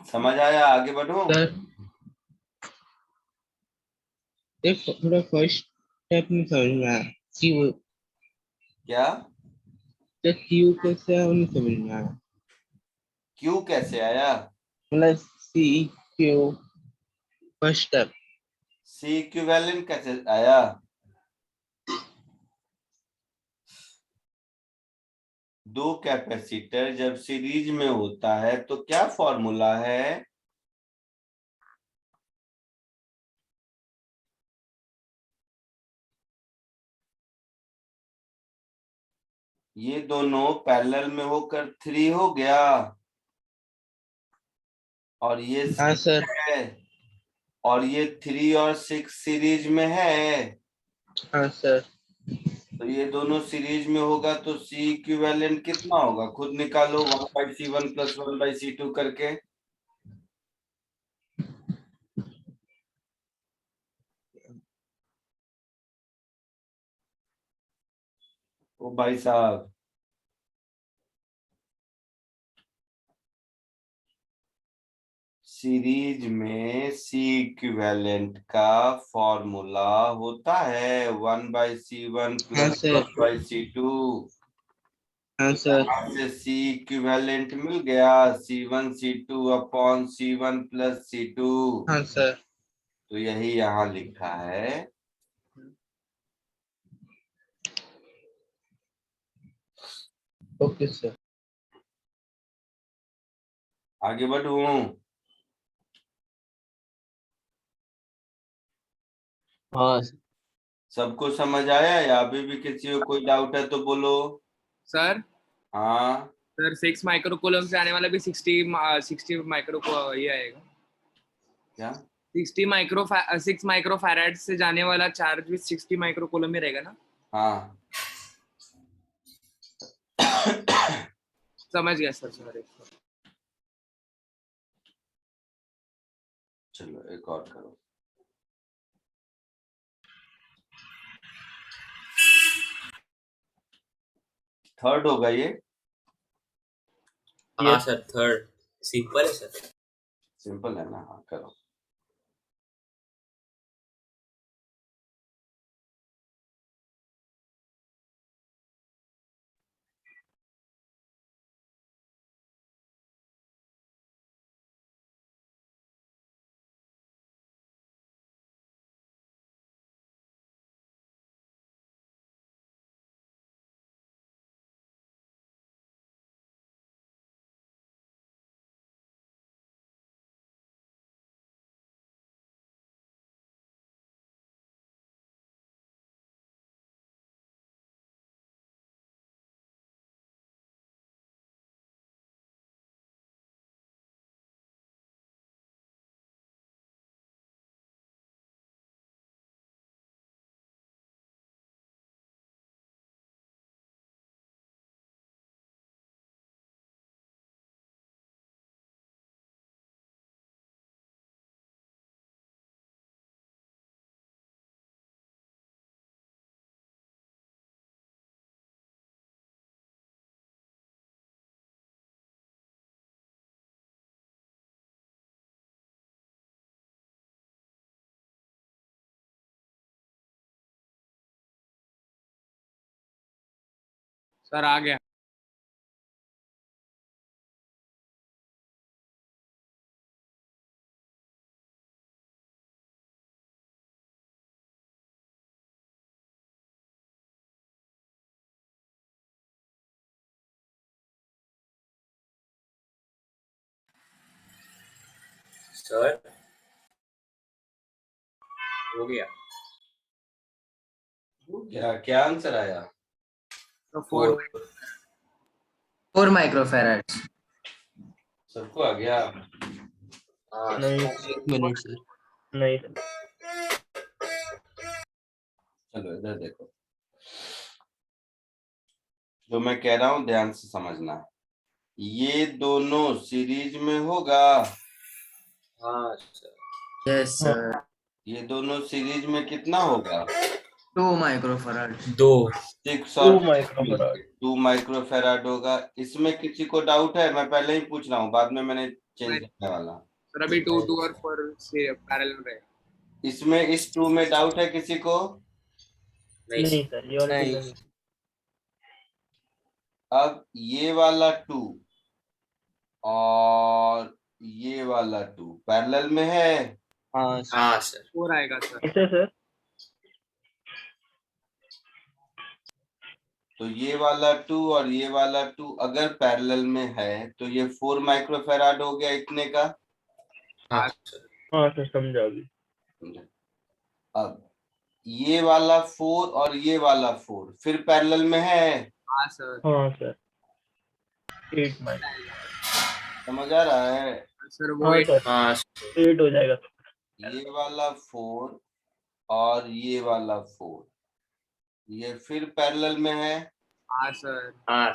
समझ आया? आगे बढ़ो। सर एक थोड़ा फर्स्ट स्टेप नहीं समझ में आया। क्यू क्या? क्यू कैसे है वो नहीं समझ में आया। क्यू कैसे आया? मतलब C Q first step. C equivalent कैसे आया? दो कैपेसिटर जब सीरीज में होता है तो क्या फॉर्मूला है? ये दोनों पैरेलल में होकर 3 हो गया और ये हाँ 6 सर। है और ये 3 और 6 सीरीज में है। हाँ सर। तो ये दोनों सीरीज में होगा तो सी इक्विवेलेंट कितना होगा? खुद निकालो 1/C1 plus 1/C2 करके। ओ भाई साहब, सीरीज में सी इक्विवेलेंट का फॉर्मूला होता है 1/C1 हाँ plus सर। 1/C2। हाँ सर। यहाँ से C इक्विवेलेंट मिल गया, C1 C2 upon C1 plus C2। हाँ सर। तो यही यहाँ लिखा है। Okay sir. आगे बढ़ूं? हाँ सबको समझ आया या अभी भी किसी को कोई डाउट है तो बोलो। सर हाँ सर 6 माइक्रो कूलम से आने वाला भी 60 माइक्रो को ये आएगा। क्या? 6 माइक्रो फैराड से जाने वाला चार्ज भी 60 माइक्रो कूलम में रहेगा ना? हाँ समझ गया सर। सॉरी। चलो एक और करो। थर्ड होगा ये। हाँ सर, थर्ड सिंपल है सर। सिंपल है ना? हाँ करो। सर आ गया। सर हो गया। क्या आंसर आया? तो 4 4 माइक्रो फैराड। सबको आ गया? हाँ नहीं एक मिनट सर। नहीं चलो इधर देखो, जो मैं कह रहा हूँ ध्यान से समझना। ये दोनों सीरीज में होगा। हाँ सर। Yes sir. ये दोनों सीरीज में कितना होगा? 2 माइक्रो फैराड। 2। 6 2 और माइक्रोफैराड। 2 माइक्रोफेराड होगा। इसमें किसी को डाउट है? मैं पहले ही पूछ रहा हूँ, बाद में मैंने चेंज करने वाला। सर अभी 2 और 4 से पैरेलल में रहेगा। इसमें इस 2 में डाउट है किसी को? नहीं नहीं सर। सर, ये वाला नहीं। नहीं। अब ये वाला 2 और ये वाला 2 पैरेलल में है। हाँ हाँ सर। 4 आएगा सर। ऐसे सर तो ये वाला 2 और ये वाला 2 अगर पैरेलल में है तो ये 4 माइक्रोफेराड हो गया इतने का। हाँ सर। हाँ सर, समझा अभी। अब ये वाला 4 और ये वाला 4 फिर पैरेलल में है। हाँ सर। हाँ सर, 8 माइक्रो। समझ आ रहा है? सर वो हाँ 8 सर, हाँ 8 हो जाएगा। ये वाला 4 और ये वाला 4 ये फिर पैरेलल में है। हाँ सर। हाँ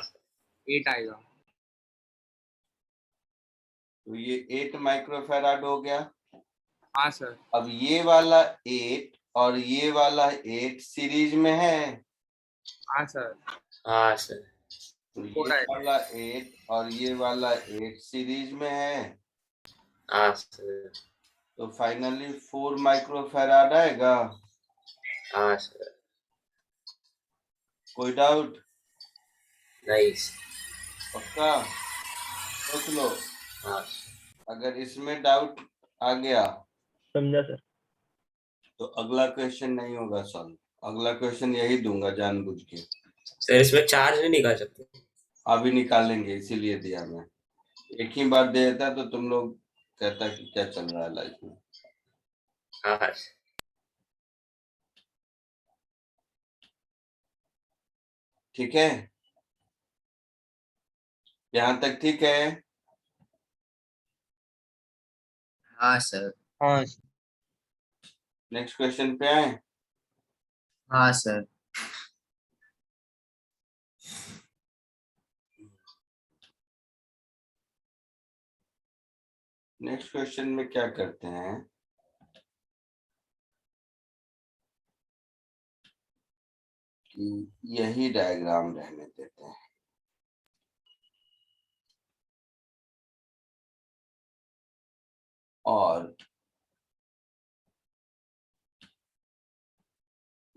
8 आएगा। तो ये 8 माइक्रोफेराड हो गया। हाँ सर। अब ये वाला 8 और ये वाला 8 सीरीज में है। हाँ सर। हाँ सर। तो ये वाला 8 और ये वाला 8 सीरीज में है। हाँ सर। तो फाइनली 4 माइक्रोफेराड आएगा। हाँ सर। कोई डाउट? नाइस। पक्का सोच लो। हाँ अगर इसमें डाउट आ गया समझा सर। तो अगला क्वेश्चन नहीं होगा सॉल्व, अगला क्वेश्चन यही दूंगा जानबूझ के। सर, इसमें चार्ज नहीं निकाल सकते? अभी निकालेंगे इसीलिए दिया मैं, एक ही बार दे देता तो तुम लोग कहता कि क्या चल रहा है लाइफ में। हाँ हाँ। ठीक है, यहाँ तक ठीक है। हाँ सर। हाँ नेक्स्ट क्वेश्चन पे आए। हाँ सर। नेक्स्ट क्वेश्चन में क्या करते हैं, कि यही डायग्राम रहने देते हैं। और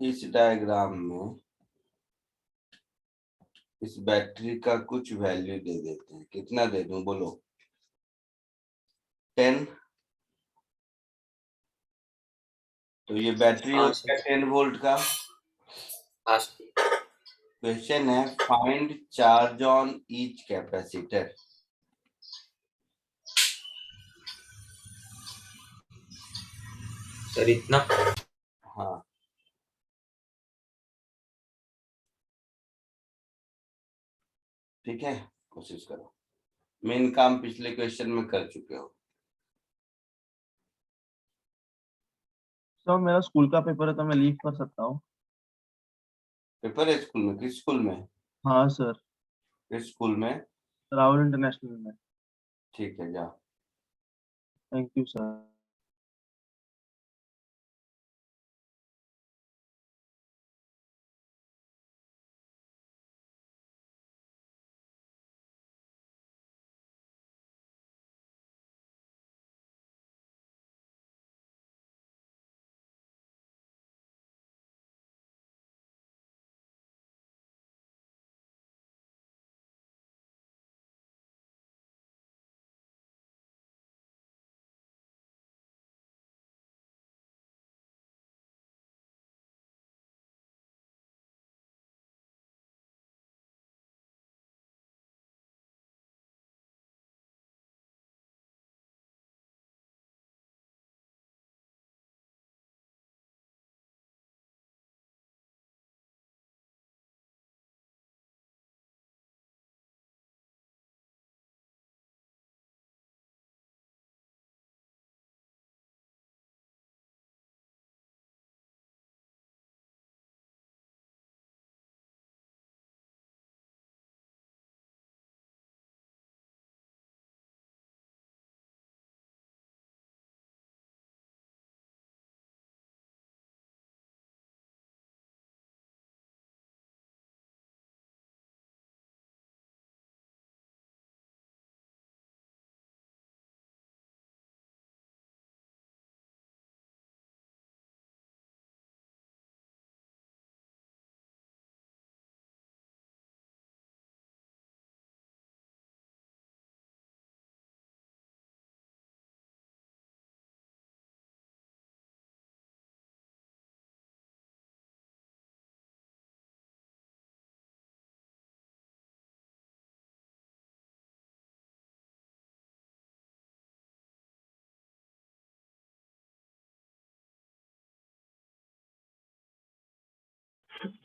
इस डायग्राम में इस बैटरी का कुछ वैल्यू दे देते हैं। कितना दे दूं बोलो? 10। तो ये बैटरी हो हाँ गया सर। 10 वोल्ट का। हाँ सर। क्वेश्चन है find charge on each capacitor. Sir इतना? हाँ, ठीक है, कोशिश करो। मेन काम पिछले क्वेश्चन में कर चुके हो। सर मेरा स्कूल का पेपर है तो मैं लीव कर सकता हूँ? पेपर है स्कूल में? किस स्कूल में? हाँ सर, किस स्कूल में? राहुल इंटरनेशनल में। ठीक है, जाओ। Thank you sir.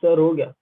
सर हो गया।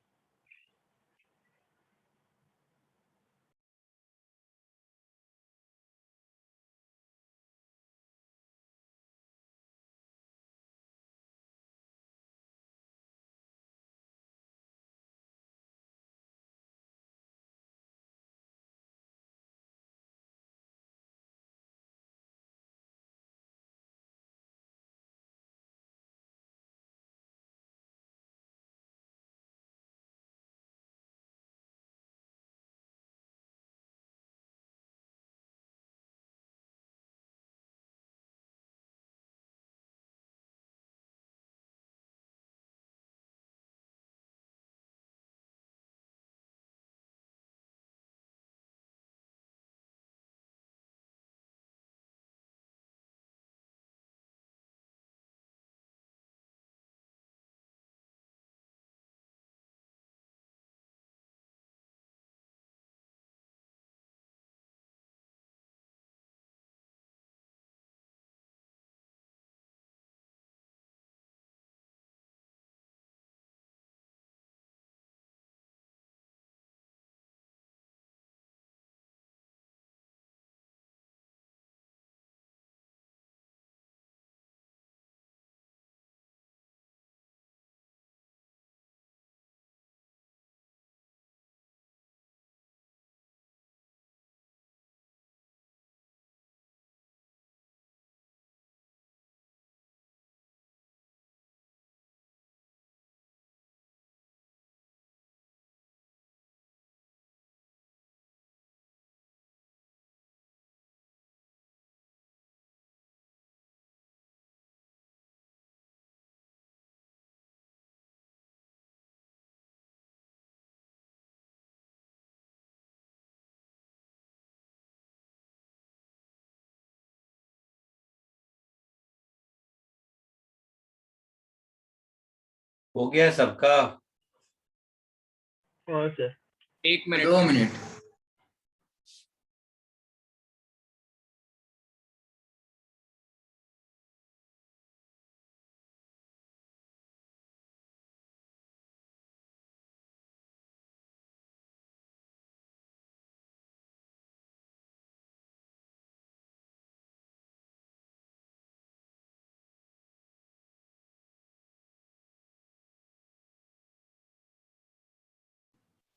हो गया सबका? हाँ सर। 1 मिनट। 2 मिनट।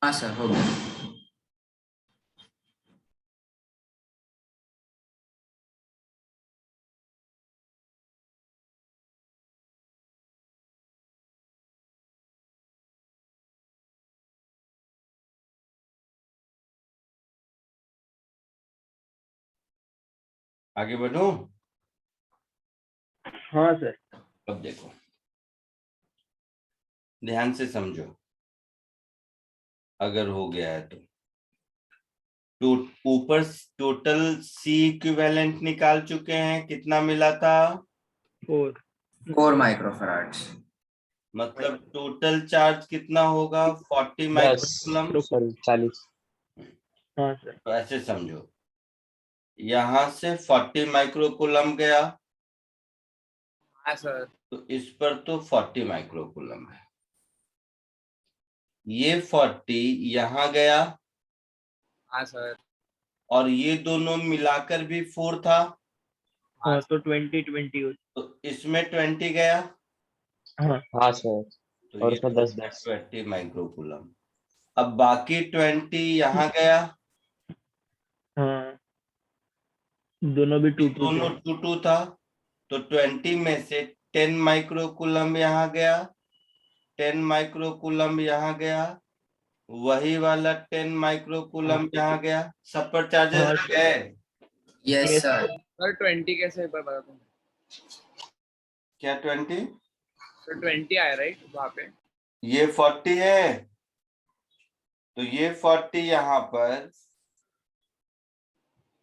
हाँ सर, हो गया। आगे बढ़ूं? हाँ सर। अब देखो, ध्यान से समझो, अगर हो गया है तो ऊपर टोटल सी इक्विवेलेंट निकाल चुके हैं, कितना मिला था? 4 माइक्रोफैराड। मतलब टोटल चार्ज कितना होगा? 40 10 माइक्रोकूलम। सॉरी 40। हाँ सर। तो ऐसे समझो, यहां से 40 माइक्रोकूलम गया, हाँ सर। तो इस पर तो 40 माइक्रोकूलम है। ये 40 यहाँ गया, हाँ सर। और ये दोनों मिलाकर भी 4 था, हाँ तो 20 तो इसमें 20 गया, हाँ हाँ सर। तो और ये उसमें 10 20 माइक्रोकूलम। अब बाकी 20 यहाँ गया, हाँ दोनों भी ये 2 दोनों थे। 2 था, तो 20 में से 10 माइक्रोकूलम यहाँ गया, 10 माइक्रोकूलम यहाँ गया, वही वाला 10 माइक्रोकूलम यहाँ गया। सब पर चार्जेस हाँ आ सर। गए? Yes Yes, sir. सर 20 कैसे एक बार बता दो। क्या 20? सर 20 आया राइट वहाँ पे? ये 40 है, तो ये 40 यहाँ पर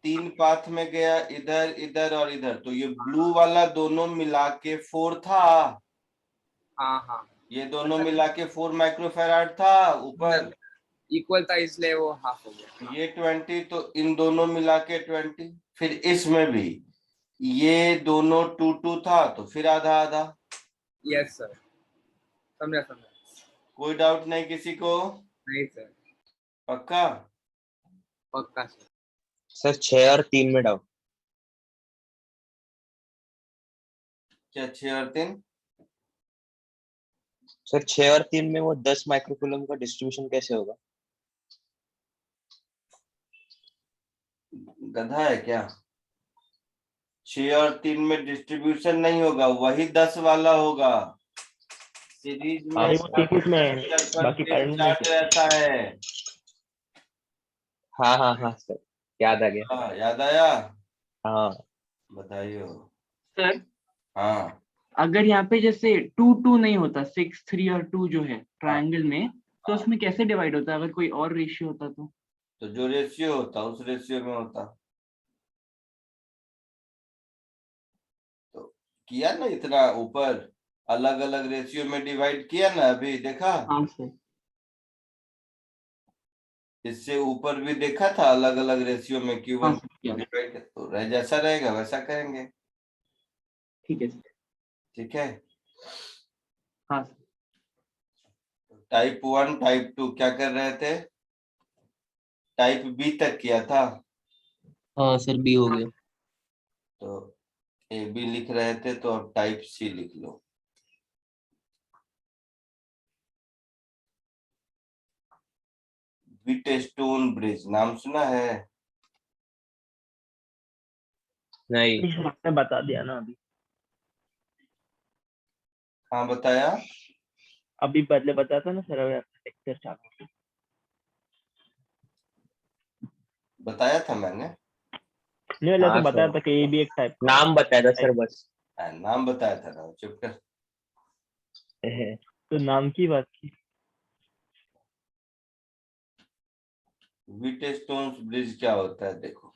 3 पाथ में गया, इधर इधर और इधर, तो ये ब्लू वाला दोनों मिला के 4 था। हाँ हाँ। ये दोनों मिला के 4 माइक्रोफैराड था ऊपर, इक्वल था इसलिए वो हाफ हो गया। ये 20, तो इन दोनों मिला के 20, फिर इसमें भी ये दोनों 2 था, तो फिर आधा आधा। यस सर, समझा समझा। कोई डाउट नहीं किसी को? नहीं सर। पक्का? पक्का सर। सर 6 और 3 में डाउट। क्या 6 और 3? सर 6 और 3 में वो 10 माइक्रोकूलम का डिस्ट्रीब्यूशन कैसे होगा? गधा है क्या? 6 और 3 में डिस्ट्रीब्यूशन नहीं होगा, वही 10 वाला होगा। सीरीज में हाँ, वो सीरीज में है, बाकी पैरेलल में चार्ज रहता है। हाँ हाँ हाँ सर, याद आ गया। हाँ, याद आया? हाँ बताइए। सर हाँ, अगर यहाँ पे जैसे 2 2 नहीं होता, 6 3 और 2 जो है ट्रायंगल में, तो हाँ। उसमें कैसे डिवाइड होता अगर कोई और रेशियो होता तो जो रेशियो होता उस रेशियो में होता। तो किया ना, इतना ऊपर अलग अलग रेशियो में डिवाइड किया ना, अभी देखा? हाँ सर। इससे ऊपर भी देखा था, अलग अलग रेशियो में हाँ Q1 सर, किया। डिवाइड, तो जैसा रहेगा वैसा करेंगे। ठीक है सर। ठीक है। हाँ सर। टाइप 1 टाइप 2 क्या कर रहे थे? टाइप बी तक किया था, हाँ सर, बी हो गया। तो ए बी लिख रहे थे, तो अब टाइप सी लिख लो। व्हीटस्टोन ब्रिज नाम सुना है? नहीं। आपने बता दिया ना अभी। हाँ, बताया। अभी पहले बताया था ना सर, अभी लेक्चर चालू। बताया था मैंने। नहीं वाला हाँ तो बताया सर, था कि ये भी एक टाइप का नाम बताया था सर बस। नाम बताया था ना, चुप कर। तो नाम की बात की। व्हीटस्टोन ब्रिज क्या होता है देखो।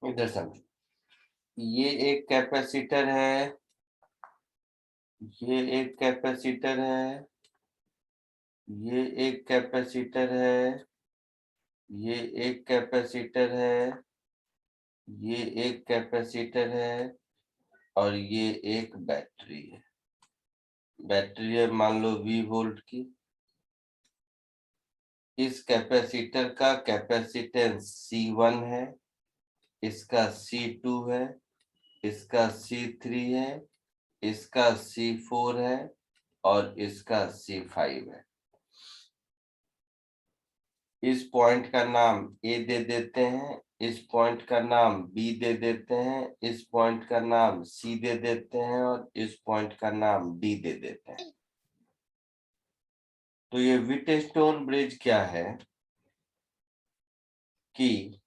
इधर समझो, ये एक कैपेसिटर है, ये एक कैपेसिटर है, ये एक कैपेसिटर है, ये एक कैपेसिटर है, ये एक कैपेसिटर है, और ये एक बैटरी है। बैटरी है मान लो 20 वोल्ट की। इस कैपेसिटर का कैपेसिटेंस C1 है, इसका C2 है, इसका C3 है, इसका C4 है, और इसका C5 है। इस पॉइंट का नाम A दे देते हैं, इस पॉइंट का नाम B दे देते हैं, इस पॉइंट का नाम C दे देते हैं, और इस पॉइंट का नाम D दे देते हैं। तो ये व्हीटस्टोन ब्रिज क्या है कि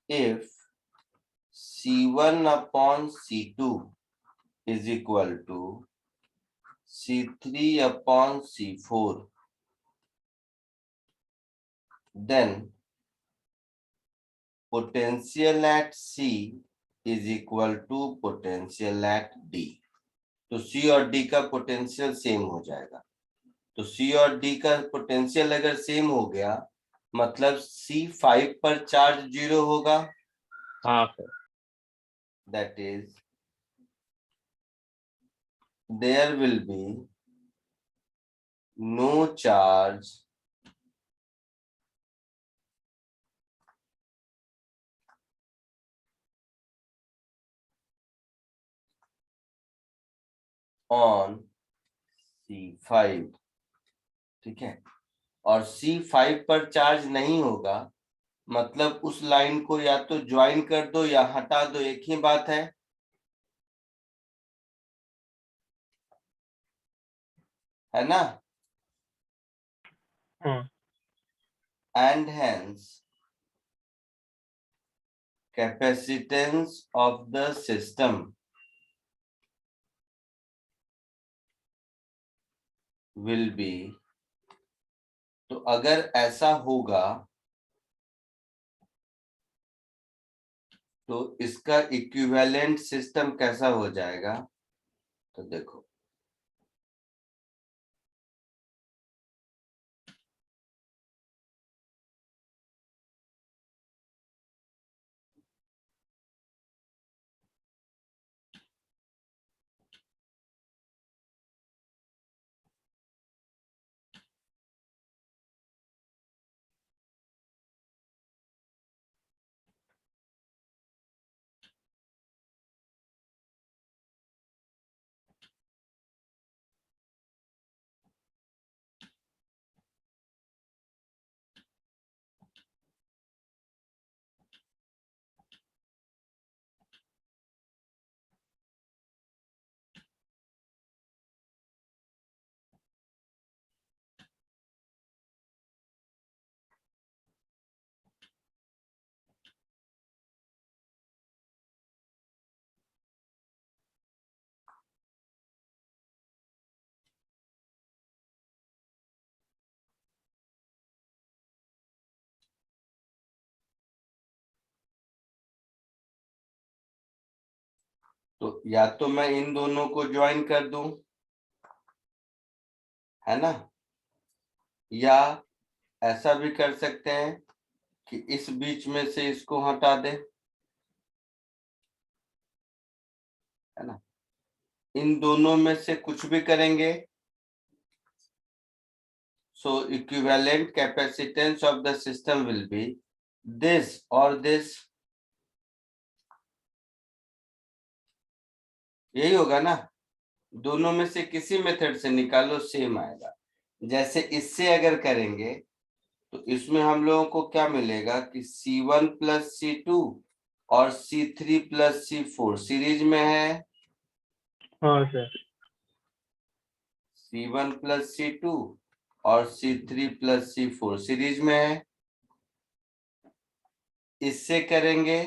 if C1 upon C2 is equal to C3 upon C4, then potential at C is equal to potential at D. तो C और D का पोटेंशियल सेम हो जाएगा। तो C और D का पोटेंशियल अगर सेम हो गया, मतलब C5 पर चार्ज 0 होगा। हाँ sir. That is, there will be no charge on C5, ठीक है। और C5 पर चार्ज नहीं होगा, मतलब उस लाइन को या तो ज्वाइन कर दो या हटा दो, एक ही बात है ना। And hence capacitance of the system will be, तो अगर ऐसा होगा तो इसका इक्विवेलेंट सिस्टम कैसा हो जाएगा, तो देखो तो या तो मैं इन दोनों को ज्वाइन कर दूं, है ना, या ऐसा भी कर सकते हैं कि इस बीच में से इसको हटा दें, है ना। इन दोनों में से कुछ भी करेंगे, so equivalent capacitance of the system will be this or this, यही होगा ना। दोनों में से किसी मेथड से निकालो, सेम आएगा। जैसे इससे अगर करेंगे तो इसमें हम लोगों को क्या मिलेगा कि C1 प्लस C2 और C3 प्लस C4 सीरीज में है। हाँ सर। C1 प्लस C2 और C3 प्लस C4 सीरीज में है। इससे करेंगे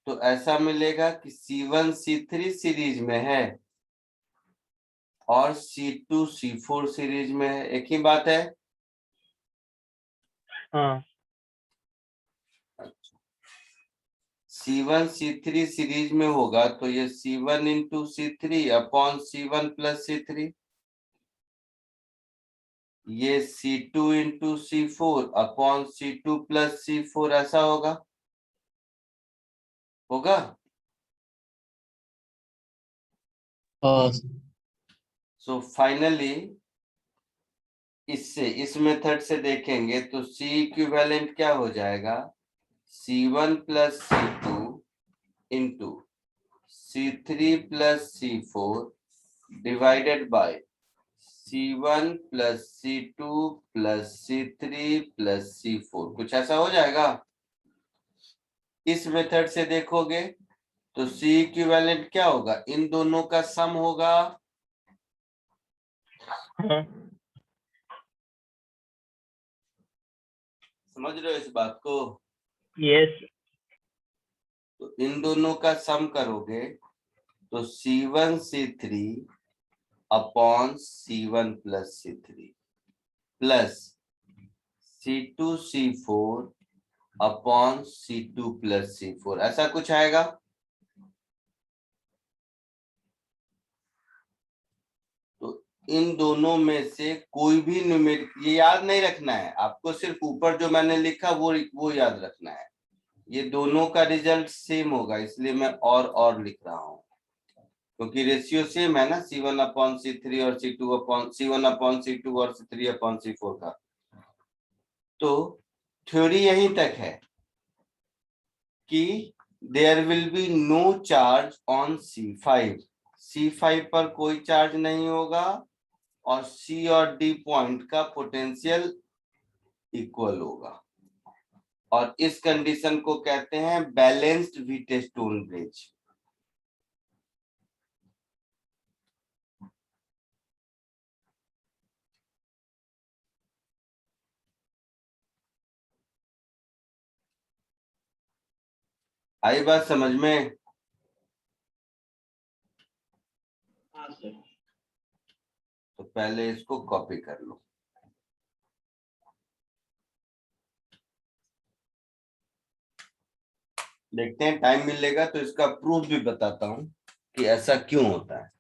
तो ऐसा मिलेगा कि C1 C3 सीरीज में है और C2 C4 सीरीज में है, एक ही बात है। हाँ C1 C3 सीरीज में होगा तो ये C1 into C3 upon C1 plus C3, ये C2 into C4 upon C2 plus C4 ऐसा होगा हाँ सो फाइनली इससे इस मेथड से देखेंगे तो C इक्विवेलेंट क्या हो जाएगा, C1 plus C2 into C3 plus C4 divided by C1 plus C2 plus C3 plus C4, कुछ ऐसा हो जाएगा। इस मेथड से देखोगे तो C इक्विवेलेंट क्या होगा, इन दोनों का सम होगा। हाँ समझ रहे हो इस बात को? यस तो इन दोनों का सम करोगे तो C1 C3 upon C1 plus C3 plus C2 C4 upon C2 plus C4 ऐसा कुछ आएगा। तो इन दोनों में से कोई भी न्यूमेरिक, ये याद नहीं रखना है आपको, सिर्फ ऊपर जो मैंने लिखा वो याद रखना है। ये दोनों का रिजल्ट सेम होगा इसलिए मैं और लिख रहा हूं, क्योंकि रेशियो सेम है ना, C1 अपॉन C3 और C1 अपॉन C2 और C3 अपॉन C4 का। तो थ्योरी यहीं तक है कि there will be no charge on C5 पर कोई चार्ज नहीं होगा और C और D पॉइंट का पोटेंशियल इक्वल होगा, और इस कंडीशन को कहते हैं बैलेंस्ड व्हीटस्टोन ब्रिज। आई बात समझ में? हाँ सर। तो पहले इसको कॉपी कर लो। देखते हैं टाइम मिलेगा तो इसका प्रूफ भी बताता हूं कि ऐसा क्यों होता है।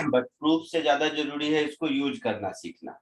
बट प्रूफ से ज्यादा जरूरी है इसको यूज करना सीखना।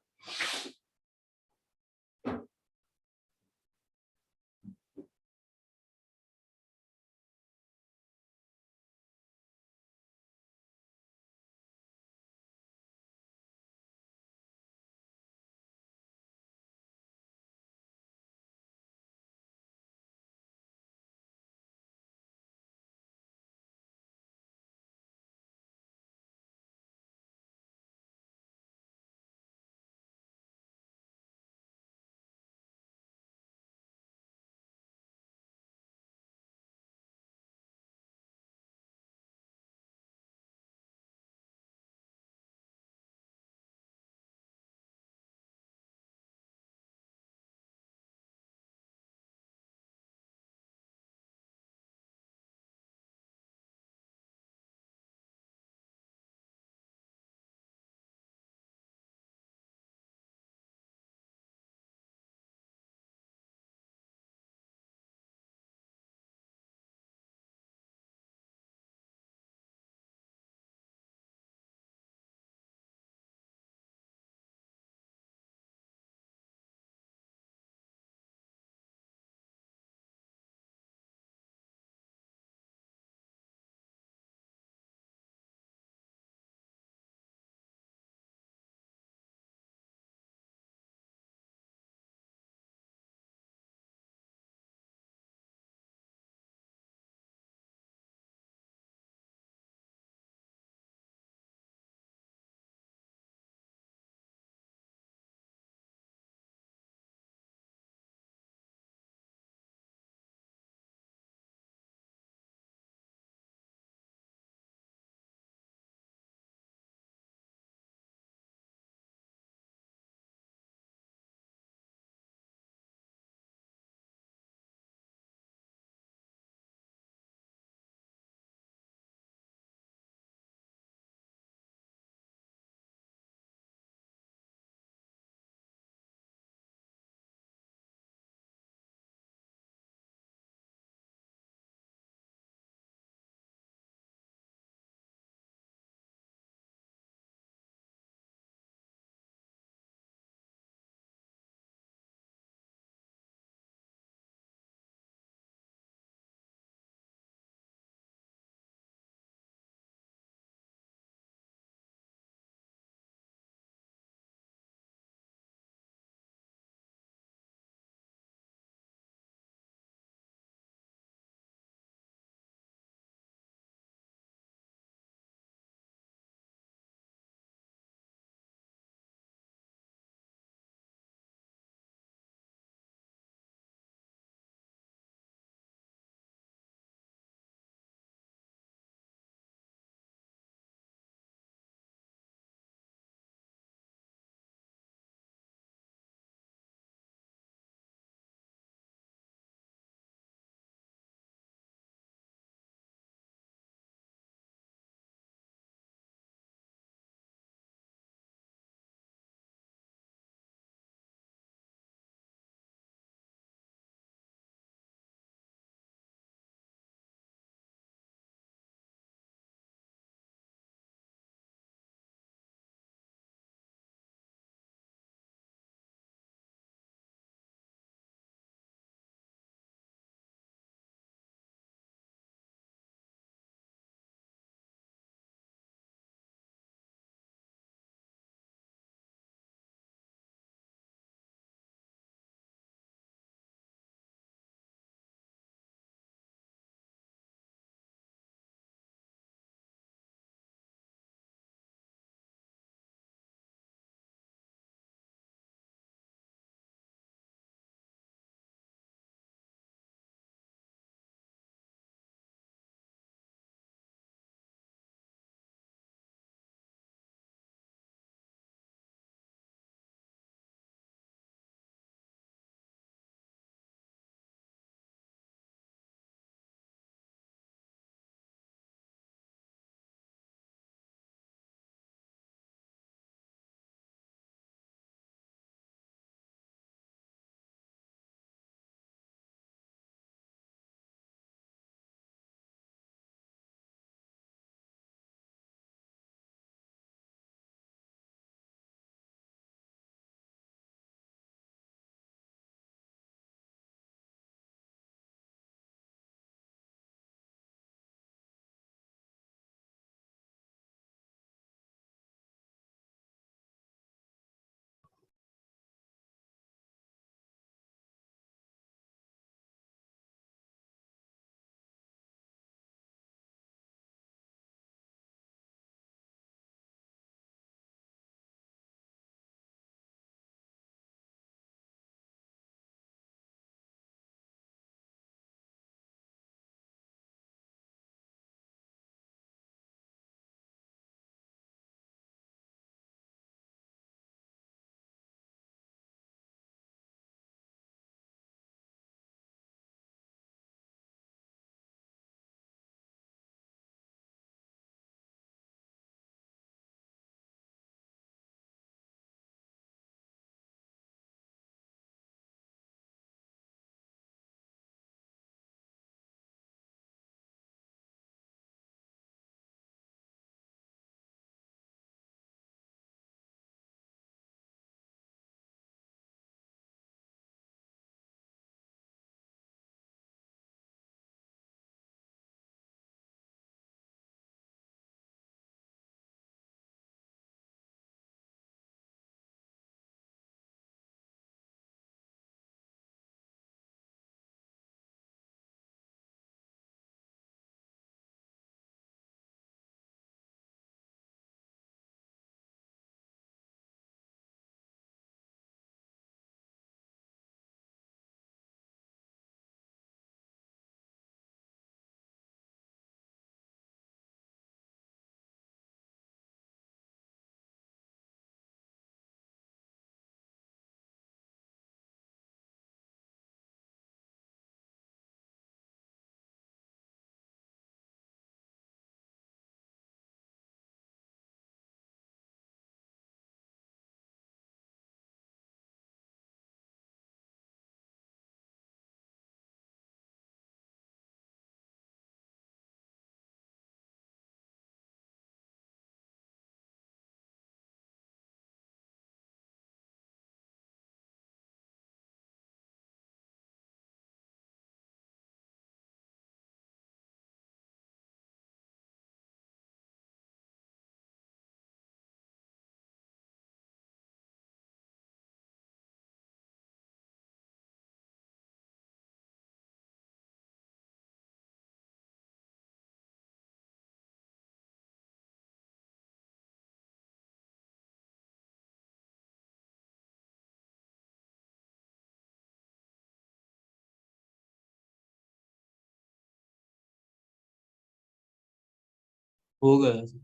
हो गया सर।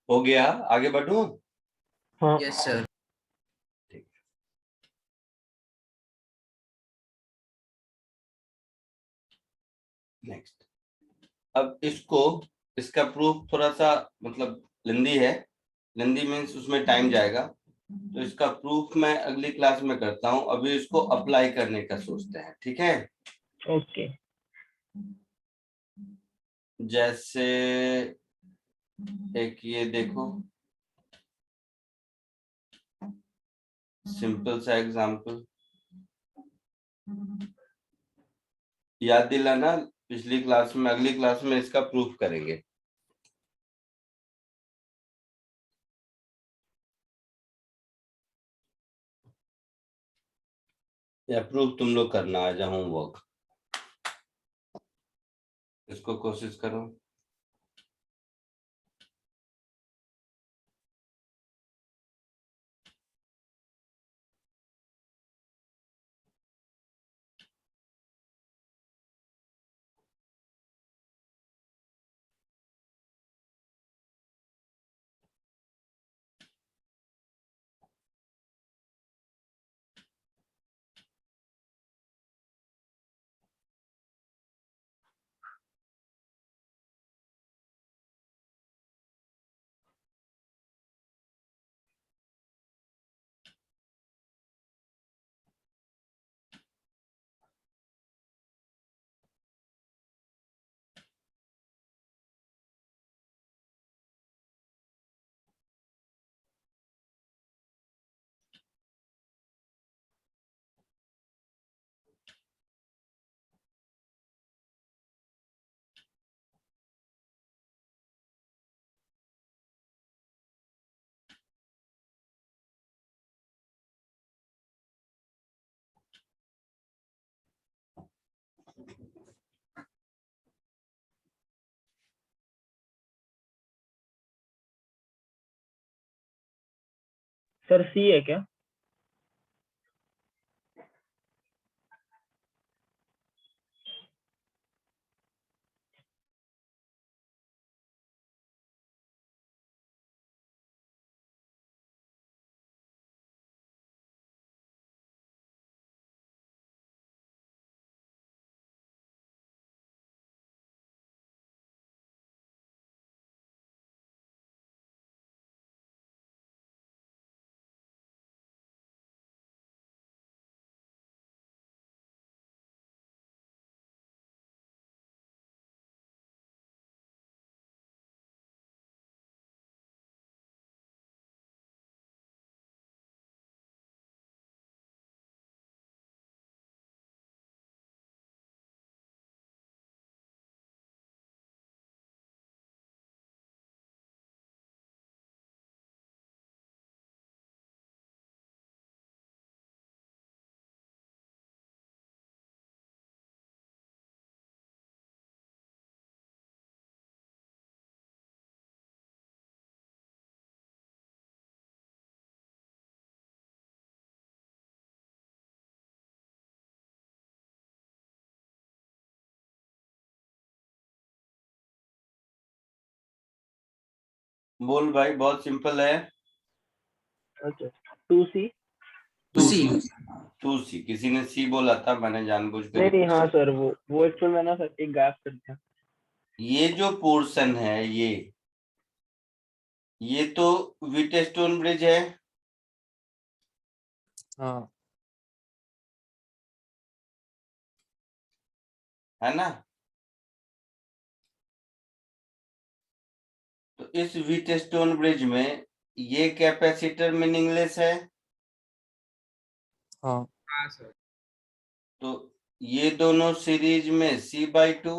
हो गया, आगे बढ़ूं? हाँ Yes, sir. नेक्स्ट। अब इसका प्रूफ थोड़ा सा मतलब लेंदी है, लेंदी मीन्स उसमें टाइम जाएगा, तो इसका प्रूफ मैं अगली क्लास में करता हूँ, अभी इसको अप्लाई करने का सोचते हैं, ठीक है? ओके। जैसे एक ये देखो, सिंपल सा एग्जांपल याद दिलाना, पिछली क्लास में, अगली क्लास में इसका प्रूफ करेंगे। या प्रूफ तुम लोग करना आज होमवर्क, इसको कोशिश करो। सर सी है क्या? बोल भाई, बहुत सिंपल है। अच्छा 2C। To see. 2C, किसी ने सी बोला था, मैंने जानबूझकर नहीं हाँ सर, वो एक्चुअल मैंने सर एक गैप कर दिया। ये जो पोर्शन है, ये तो व्हीटस्टोन ब्रिज है, हाँ है ना? तो इस व्हीटस्टोन ब्रिज में ये कैपेसिटर मीनिंगलेस है, हाँ हाँ सर। तो ये दोनों सीरीज में C/2,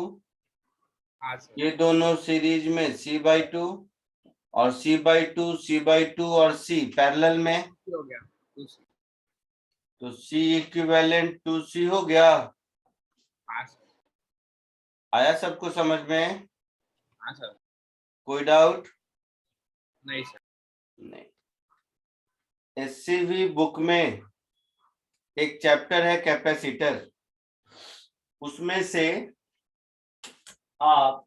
हाँ सर। ये दोनों सीरीज में C/2, और C/2 और C पैरेलल में, हो गया 2C। तो C इक्विवेलेंट 2C हो गया। हाँ सर। आया सबको समझ में? हाँ सर। कोई डाउट? नहीं सर। नहीं। SCV बुक में एक चैप्टर है कैपेसिटर, उसमें से आप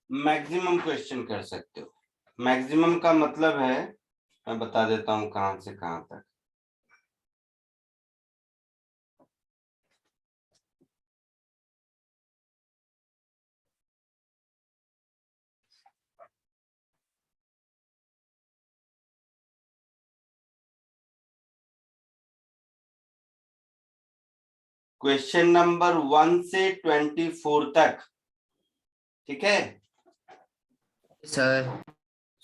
मैक्सिमम क्वेश्चन कर सकते हो। मैक्सिमम का मतलब है, मैं बता देता हूं कहां से कहां तक। क्वेश्चन नंबर 1 से 24 तक, ठीक है सर।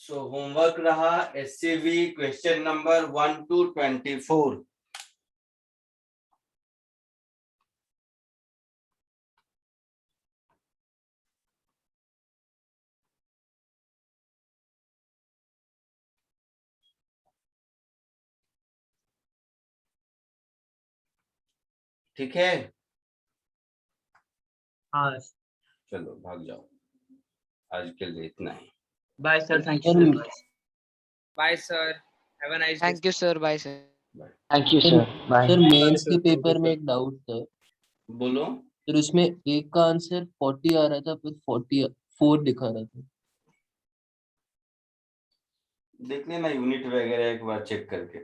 सो होमवर्क रहा एससीवी क्वेश्चन नंबर 1 to 24। ठीक है, हाँ चलो भाग जाओ, आज के लिए इतना ही। Bye sir, thank you sir. Bye sir, have a nice day. Thank you sir, bye sir. Thank you sir, bye. Sir mains के पेपर में एक डाउट था बोलो। सर, उसमें एक का आंसर 40 आ रहा था फिर 44 दिखा रहा था। देख लेना यूनिट वगैरह एक बार चेक करके।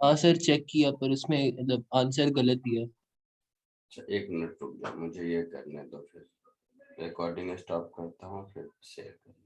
हाँ सर चेक किया पर उसमें मतलब आंसर गलत दिया। अच्छा 1 मिनट रुक जाओ, मुझे ये करने दो, फिर रिकॉर्डिंग स्टॉप करता हूँ फिर शेयर कर।